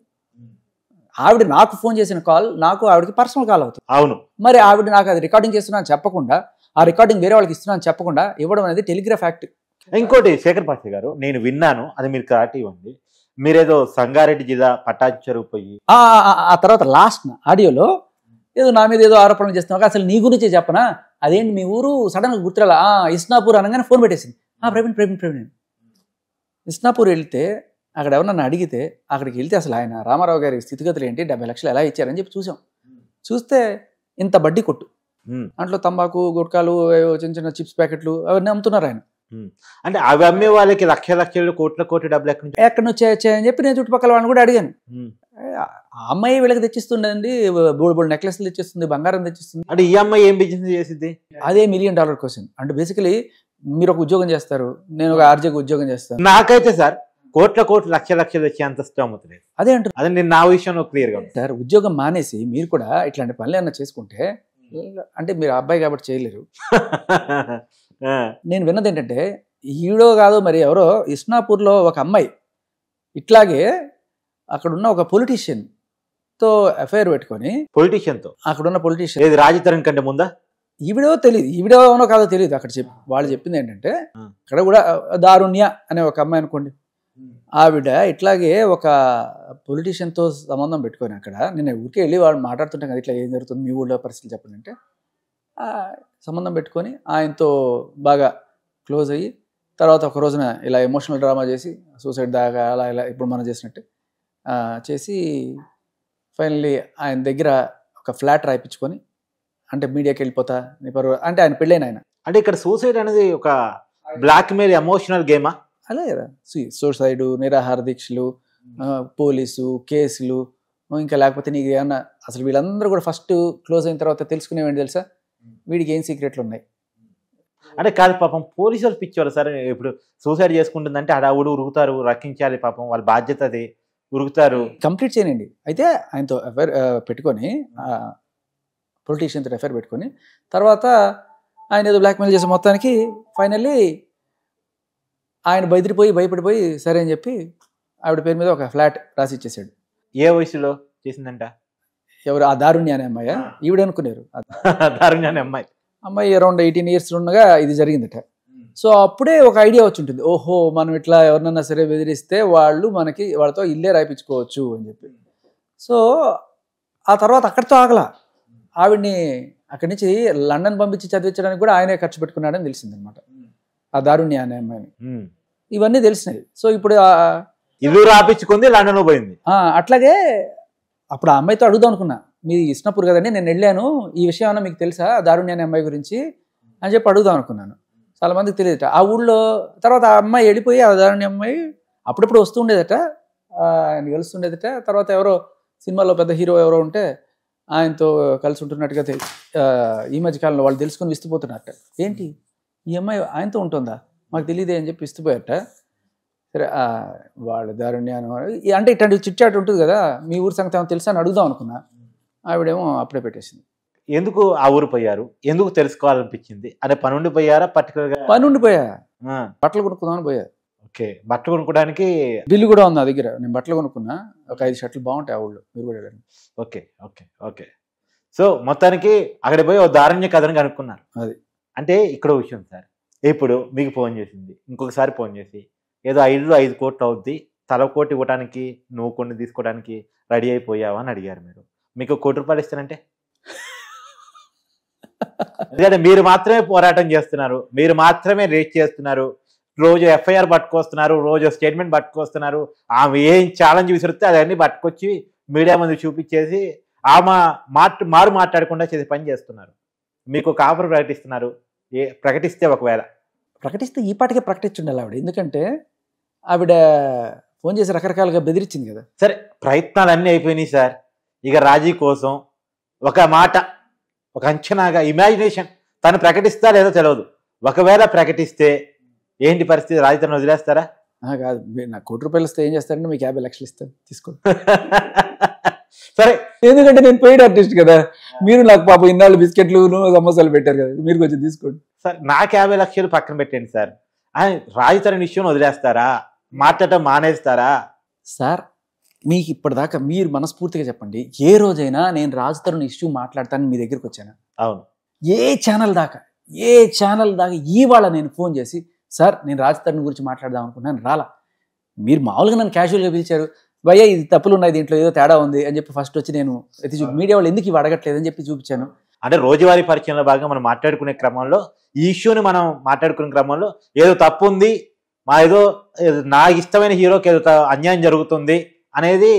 S3: ఆవిడ నాకు ఫోన్ చేసిన కాల్ నాకు ఆవిడకి పర్సనల్ కాల్ అవుతుంది.
S2: అవును.
S3: మరి ఆవిడ నాకు అది రికార్డింగ్ చేస్తున్నాను చెప్పకుండా, ఆ రికార్డింగ్ వేరే వాళ్ళకి ఇస్తున్నాను చెప్పకుండా ఇవ్వడం అనేది టెలిగ్రాఫ్ యాక్ట్.
S2: ఇంకోటి శేఖర్ పాష గారు, నేను విన్నాను, అది మీరు క్లారిటీ ఇవ్వండి. మీరేదో సంగారెడ్డి జిల్లా పటాచెరువు పోయి
S3: ఆ తర్వాత లాస్ట్ ఆడియోలో ఏదో నా మీద ఏదో ఆరోపణలు చేస్తున్నావు, అసలు నీ గురించే చెప్పనా, అదేంటి మీ ఊరు సడన్ గా గుర్తురాలా, ఇస్నాపూర్ అనగానే ఫోన్ పెట్టేసింది. ప్రవీణ్ ఇస్నాపూర్ వెళ్తే అక్కడ ఎవరన్నా అడిగితే అక్కడికి వెళ్తే అసలు ఆయన రామారావు గారి స్థితిగతులు ఏంటి, 70 లక్షలు ఎలా ఇచ్చారని చెప్పి చూస్తే ఇంత బడ్డీ కొట్టు, దాంట్లో తంబాకు గుట్కాలు చిన్న చిన్న చిప్స్ ప్యాకెట్లు అవన్నీ అమ్ముతున్నారు ఆయన.
S2: అంటే అవి అమ్మే వాళ్ళకి లక్షలు కోట్ల డబ్బులు
S3: ఎక్కడి నుంచి వచ్చాయని చెప్పి నేను చుట్టుపక్కల వాళ్ళని కూడా అడిగాను. ఆ అమ్మాయి వీళ్ళకి తెచ్చిస్తుండీ, బోల్డ్ నెక్లెస్లు తెచ్చిస్తుంది, బంగారం తెచ్చిస్తుంది.
S2: అంటే ఈ అమ్మాయి ఏం బిజినెస్ చేసింది?
S3: అదే $1 million క్వశ్చన్. అంటే బేసికలీ మీరు ఒక ఉద్యోగం చేస్తారు, నేను ఒక ఆర్జేకి ఉద్యోగం చేస్తాను.
S2: నాకైతే సార్ కోట్ల లక్షలు వచ్చి అంత అమ్ముతలేదు.
S3: అదే అంటారు.
S2: అదే నేను నా విషయంలో క్లియర్ గా
S3: సార్, ఉద్యోగం మానేసి మీరు కూడా ఇట్లాంటి పనులు ఏమన్నా చేసుకుంటే, అంటే మీరు అబ్బాయి కాబట్టి చేయలేరు. నేను విన్నది ఏంటంటే ఈడో కాదు మరి ఎవరో ఇస్నాపూర్లో ఒక అమ్మాయి ఇట్లాగే అక్కడున్న ఒక పొలిటీషియన్ తో ఎఫ్ఐఆర్ పెట్టుకొని, అక్కడున్న పొలిటీషియన్
S2: రాజతరణ్ కంటే ముందా
S3: ఈవిడో తెలియదు, ఈవిడో ఏమో కాదో తెలియదు. అక్కడ వాళ్ళు చెప్పింది ఏంటంటే అక్కడ కూడా దారుణ్య అనే ఒక అమ్మాయి అనుకోండి, ఆవిడ ఇట్లాగే ఒక పొలిటీషియన్తో సంబంధం పెట్టుకొని అక్కడ నేను ఊరికే వెళ్ళి వాళ్ళు మాట్లాడుతుంటాం కదా, ఇట్లా ఏం జరుగుతుంది మీ ఊళ్ళో పరిస్థితులు చెప్పండి అంటే, సంబంధం పెట్టుకొని ఆయనతో బాగా క్లోజ్ అయ్యి తర్వాత ఒక రోజున ఇలా ఎమోషనల్ డ్రామా చేసి సూసైడ్ దాకా అలా ఇలా ఇప్పుడు మనం చేసినట్టు చేసి ఫైనల్లీ ఆయన దగ్గర ఒక ఫ్లాట్ రాయించుకొని, అంటే మీడియాకి వెళ్ళిపోతా అంటే ఆయన పెళ్ళైన ఆయన.
S2: అంటే ఇక్కడ సూసైడ్ అనేది ఒక బ్లాక్ మెయిల్ ఎమోషనల్ గేమా?
S3: అలా కదా, సూసైడ్, నిరాహార దీక్షలు, పోలీసు కేసులు, ఇంకా లేకపోతే నీకు ఏమన్నా అసలు వీళ్ళందరూ కూడా ఫస్ట్ క్లోజ్ అయిన తర్వాత తెలుసుకునేవేంటి తెలుసా, వీడికి ఏం సీక్రెట్లు ఉన్నాయి.
S2: అంటే కాదు పాపం పోలీసులు పిచ్చోళ్ళు సార్. ఇప్పుడు సూసైడ్ చేసుకుంటుందంటే అడావుడు ఉరుగుతారు, రక్షించాలి పాపం, వాళ్ళ బాధ్యత అది, ఉరుగుతారు.
S3: కంప్లీట్ చేయనండి. అయితే ఆయనతో ఎఫ్ఐఆర్ పెట్టుకొని, పొలిటీషియన్తో ఎఫ్ఐఆర్ పెట్టుకొని తర్వాత ఆయన ఏదో బ్లాక్మెయిల్ చేసే మొత్తానికి ఫైనల్లీ ఆయన భయపడిపోయి సరే అని చెప్పి ఆవిడ పేరు మీద ఒక ఫ్లాట్ రాసి ఇచ్చేసాడు.
S2: ఏ వయసులో చేసిందంట?
S3: ఎవరు? ఆ దారుణ్య అనే అమ్మాయి. ఈవిడ అనుకున్నారు
S2: దారుణ్య అనే అమ్మాయి
S3: అరౌండ్ 18 years ఉండగా ఇది జరిగిందట. సో అప్పుడే ఒక ఐడియా వచ్చి ఉంటుంది, ఓహో మనం ఇట్లా ఎవరినన్నా సరే బెదిరిస్తే వాళ్ళతో ఇల్లే రాయించుకోవచ్చు అని చెప్పి. సో ఆ తర్వాత అక్కడితో ఆగల, ఆవిడ్ని అక్కడి నుంచి లండన్ పంపించి చదివించడానికి కూడా ఆయనే ఖర్చు పెట్టుకున్నాడని తెలిసిందనమాట, ఆ దారుణ్య అనే అమ్మాయిని. ఇవన్నీ తెలిసినాయి. సో ఇప్పుడు
S2: ఇల్లు రాపించుకుంది, లండన్ పోయింది.
S3: అట్లాగే అప్పుడు ఆ అమ్మాయితో అడుగుదాం అనుకున్నా, మీది ఇస్నాపూర్ కదండి, నేను వెళ్ళాను, ఈ విషయం ఏమన్నా మీకు తెలుసా దారుణ్య అనే అమ్మాయి గురించి అని చెప్పి అడుగుదాం అనుకున్నాను. చాలా మందికి తెలియదట ఆ ఊళ్ళో. తర్వాత ఆ అమ్మాయి వెళ్ళిపోయి, ఆ దారుణ్య అమ్మాయి అప్పుడప్పుడు వస్తుండేదట, ఆయన కలుస్తుండేదట. తర్వాత ఎవరో సినిమాలో పెద్ద హీరో ఎవరో ఉంటే ఆయనతో కలిసి ఉంటున్నట్టుగా ఈ మధ్యకాలంలో వాళ్ళు తెలుసుకొని విస్తుపోతున్నట్ట. ఏంటి ఈ అమ్మాయి ఆయనతో ఉంటుందా, మాకు తెలియదే అని చెప్పి విస్తుపోయారట. సరే వాళ్ళు దారుణ్యాన్ని అంటే ఇట్లాంటి చిట్చాట్ ఉంటుంది కదా, మీ ఊరి సంగతి ఏమో తెలుసా అని అడుగుదాం అనుకున్నా. ఆవిడేమో అప్పుడే పెట్టేసింది.
S2: ఎందుకు ఆ ఊరు పోయారు, ఎందుకు తెలుసుకోవాలనిపించింది? అదే పనుండి పోయారా? పర్టికులర్గా
S3: పనుండి పోయా, బట్టలు కొనుక్కుందామని పోయా.
S2: ఓకే, బట్టలు కొనుక్కోవడానికి
S3: బిల్లు కూడా ఉంది నా దగ్గర. నేను బట్టలు కొనుక్కున్నా, ఒక 5 షర్ట్లు బాగుంటాయి ఆ ఊళ్ళో, మీరు కూడా వెళ్ళండి.
S2: Okay okay okay. సో మొత్తానికి అక్కడ పోయి ఓ దారుణ్య కథను కనుక్కున్నారు.
S3: అది
S2: అంటే ఇక్కడ విషయం సార్, ఇప్పుడు మీకు ఫోన్ చేసింది, ఇంకొకసారి ఫోన్ చేసి ఏదో 5 కోట్లు అవుద్ది, తల కోటి ఇవ్వడానికి నువ్వు కొన్ని తీసుకోవడానికి రెడీ అయిపోయావా అని అడిగారు. మీకు 1 కోటి రూపాయలు ఇస్తానంటే ఎందుకంటే మీరు మాత్రమే పోరాటం చేస్తున్నారు, మీరు మాత్రమే రేట్ చేస్తున్నారు, రోజు FIR పట్టుకొస్తున్నారు, రోజు స్టేట్మెంట్ పట్టుకొస్తున్నారు, ఆమె ఏం ఛాలెంజ్ విసిరితే అవన్నీ పట్టుకొచ్చి మీడియా ముందు చూపించేసి ఆమె మారు మాట్లాడకుండా చేసే పని చేస్తున్నారు. మీకు ఒక ఆఫర్ ప్రకటిస్తున్నారు, ప్రకటిస్తే ఒకవేళ
S3: ప్రకటిస్తే ఈ పాటికే ప్రకటించుండాలి ఆవిడ. ఎందుకంటే ఆవిడ ఫోన్ చేసి రకరకాలుగా బెదిరించింది కదా.
S2: సరే, ప్రయత్నాలు అన్నీ అయిపోయినాయి సార్. ఇక రాజీ కోసం ఒక మాట, ఒక అంచనాగా ఇమాజినేషన్, తను ప్రకటిస్తా లేదో తెలియదు. ఒకవేళ ప్రకటిస్తే ఏంటి పరిస్థితి? రాజీ తను వదిలేస్తారా?
S3: కాదు, నాకు 1 కోటి రూపాయలు ఇస్తే ఏం చేస్తారంటే మీకు 50 లక్షలు ఇస్తాను, తీసుకోండి.
S2: సరే,
S3: ఎందుకంటే నేను పెయిడ్ ఆర్టిస్ట్ కదా, మీరు నాకు పాపం ఇన్నాళ్ళు బిస్కెట్లు సమోసాలు పెట్టారు కదా, మీరు కొంచెం తీసుకోండి.
S2: సార్ నాకు 50 లక్షలు పక్కన పెట్టండి సార్, రాజీ తరుణ్ ఇష్యూని వదిలేస్తారా? మాట్లాడటం మానేస్తారా?
S3: సార్ మీకు ఇప్పటిదాకా మీరు మనస్ఫూర్తిగా చెప్పండి, ఏ రోజైనా నేను రాజీ తరుణ్ ఇష్యూ మాట్లాడతాను మీ దగ్గరికి వచ్చాను?
S2: అవును.
S3: ఏ ఛానల్ దాకా ఇవాళ నేను ఫోన్ చేసి సార్ నేను రాజీ తరుణ్ గురించి మాట్లాడదాం అనుకున్నాను, రాలా. మీరు మామూలుగా నన్ను క్యాజువల్గా పిలిచారు, భయ్యా ఇది తప్పులు ఉన్నాయి, దీంట్లో ఏదో తేడా ఉంది అని చెప్పి ఫస్ట్ వచ్చి నేను మీడియా వాళ్ళు ఎందుకు ఇవి అడగట్లేదని చెప్పి చూపించాను.
S2: అంటే రోజువారీ పరిచయంలో భాగంగా మనం మాట్లాడుకునే క్రమంలో ఈ ఇష్యూని మనం మాట్లాడుకునే క్రమంలో ఏదో తప్పు ఉంది, ఏదో నాకు ఇష్టమైన హీరోకి ఏదో అన్యాయం జరుగుతుంది అనేది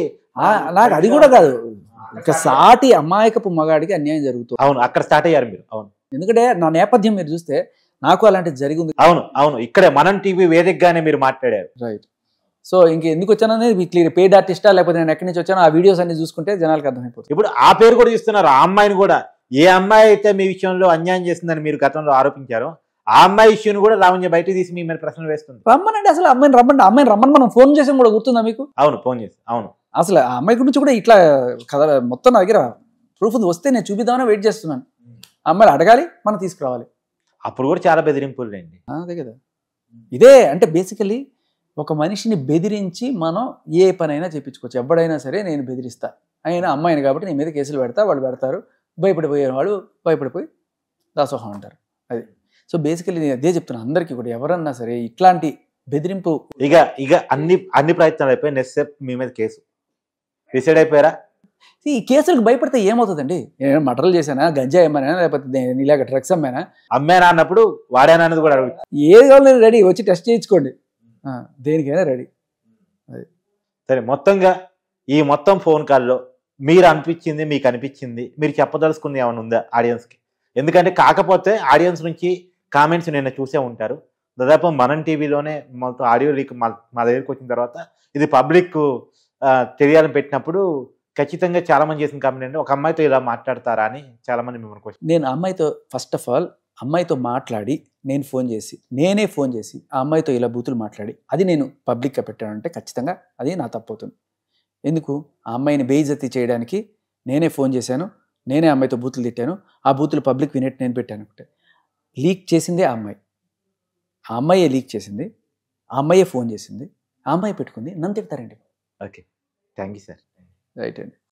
S3: నాకు అది కూడా కాదు, ఒక సాటి అమాయకపు మగాడికి అన్యాయం జరుగుతుంది.
S2: అవును, అక్కడ స్టార్ట్ అయ్యారు మీరు. అవును,
S3: ఎందుకంటే నా నేపథ్యం మీరు చూస్తే నాకు అలాంటిది జరిగింది.
S2: అవును, ఇక్కడే మనం టీవీ వేదికగానే మీరు మాట్లాడారు.
S3: రైట్. సో ఇంక ఎందుకు వచ్చాననేది మీకు క్లియర్, పెయిడ్ ఆర్టిస్టా లేకపోతే నేను ఎక్కడి నుంచి వచ్చానో ఆ వీడియోస్ అన్ని చూసుకుంటే జనాలకు అర్థమైపోతుంది.
S2: ఇప్పుడు ఆ పేరు కూడా చూస్తున్నారు, ఆ అమ్మాయిని కూడా. ఏ అమ్మాయి అయితే మీ విషయంలో అన్యాయం చేస్తుందని మీరు గతంలో ఆరోపించారో ఆ అమ్మాయి ఇష్యూని కూడా లావణ్య బయట తీసి మీ మీద ప్రశ్నలు వేస్తుంది.
S3: రమ్మనండి, అసలు అమ్మాయిని రమ్మని మనం ఫోన్ చేసాం కూడా, గుర్తుందా మీకు?
S2: అవును, ఫోన్ చేసి. అవును,
S3: అసలు ఆ అమ్మాయి గురించి కూడా ఇట్లా కథ మొత్తం నా దగ్గర ప్రూఫ్ వస్తే నేను చూపిద్దామని వెయిట్ చేస్తున్నాను. ఆ అమ్మాయిని అడగాలి, మనం తీసుకురావాలి.
S2: అప్పుడు కూడా చాలా బెదిరింపులు లేండి.
S3: అదే కదా, ఇదే అంటే బేసికలీ ఒక మనిషిని బెదిరించి మనం ఏ పనైనా చెప్పించుకోవచ్చు. ఎవడైనా సరే నేను బెదిరిస్తా, అయినా అమ్మాయిని కాబట్టి నీ మీద కేసులు పెడతా, వాళ్ళు పెడతారు, భయపడిపోయేవాడు భయపడిపోయి దాసోహం అంటారు. అది. సో బేసికలీ నేను అదే చెప్తున్నాను అందరికీ కూడా, ఎవరన్నా సరే ఇట్లాంటి బెదిరింపు
S2: ఇక అన్ని ప్రయత్నాలు అయిపోయి నెక్స్ట్ స్టెప్ మీ మీద కేసు డిసైడ్ అయిపోయారా?
S3: ఈ కేసులకు భయపడితే ఏమవుతుందండి? నేను మర్డర్లు చేశానా, గంజా ఏమైనా, లేకపోతే ఇలాగ డ్రగ్స్ అమ్మానా
S2: అన్నప్పుడు వాడానా అన్నది కూడా అడుగుతుంది.
S3: ఏది కావాలి రెడీ, వచ్చి టెస్ట్ చేయించుకోండి, దేనికైనా రెడీ. అది
S2: సరే, మొత్తంగా ఈ మొత్తం ఫోన్ కాల్లో మీకు అనిపించింది, మీరు చెప్పదలుచుకుంది ఏమైనా ఉందా ఆడియన్స్కి? ఎందుకంటే కాకపోతే ఆడియన్స్ నుంచి కామెంట్స్ నిన్న చూసే ఉంటారు. దాదాపు మనం టీవీలోనే మొత్తం ఆడియో లీక్ మా దగ్గరికి వచ్చిన తర్వాత ఇది పబ్లిక్ తెలియాలని పెట్టినప్పుడు ఖచ్చితంగా చాలా మంది చేసిన కామెంట్ అంటే, ఒక అమ్మాయితో ఇలా మాట్లాడతారా అని చాలా మంది మిమ్మల్ని క్వశ్చన్.
S3: నేను అమ్మాయితో ఫస్ట్ ఆఫ్ ఆల్ అమ్మాయితో మాట్లాడి నేనే ఫోన్ చేసి ఆ అమ్మాయితో ఇలా బూతులు మాట్లాడి అది నేను పబ్లిక్గా పెట్టానంటే ఖచ్చితంగా అది నా తప్పవుతుంది. ఎందుకు? ఆ అమ్మాయిని బేయిజత్తి చేయడానికి నేనే ఫోన్ చేశాను, నేనే అమ్మాయితో బూతులు తిట్టాను, ఆ బూతులు పబ్లిక్ వినేట్టు నేను పెట్టాను. లీక్ చేసిందే ఆ అమ్మాయే లీక్ చేసింది, ఆ అమ్మాయే ఫోన్ చేసింది, ఆ అమ్మాయి పెట్టుకుంది, నన్ను తిడతారండి.
S2: Okay, thank you sir.
S3: Right అండి.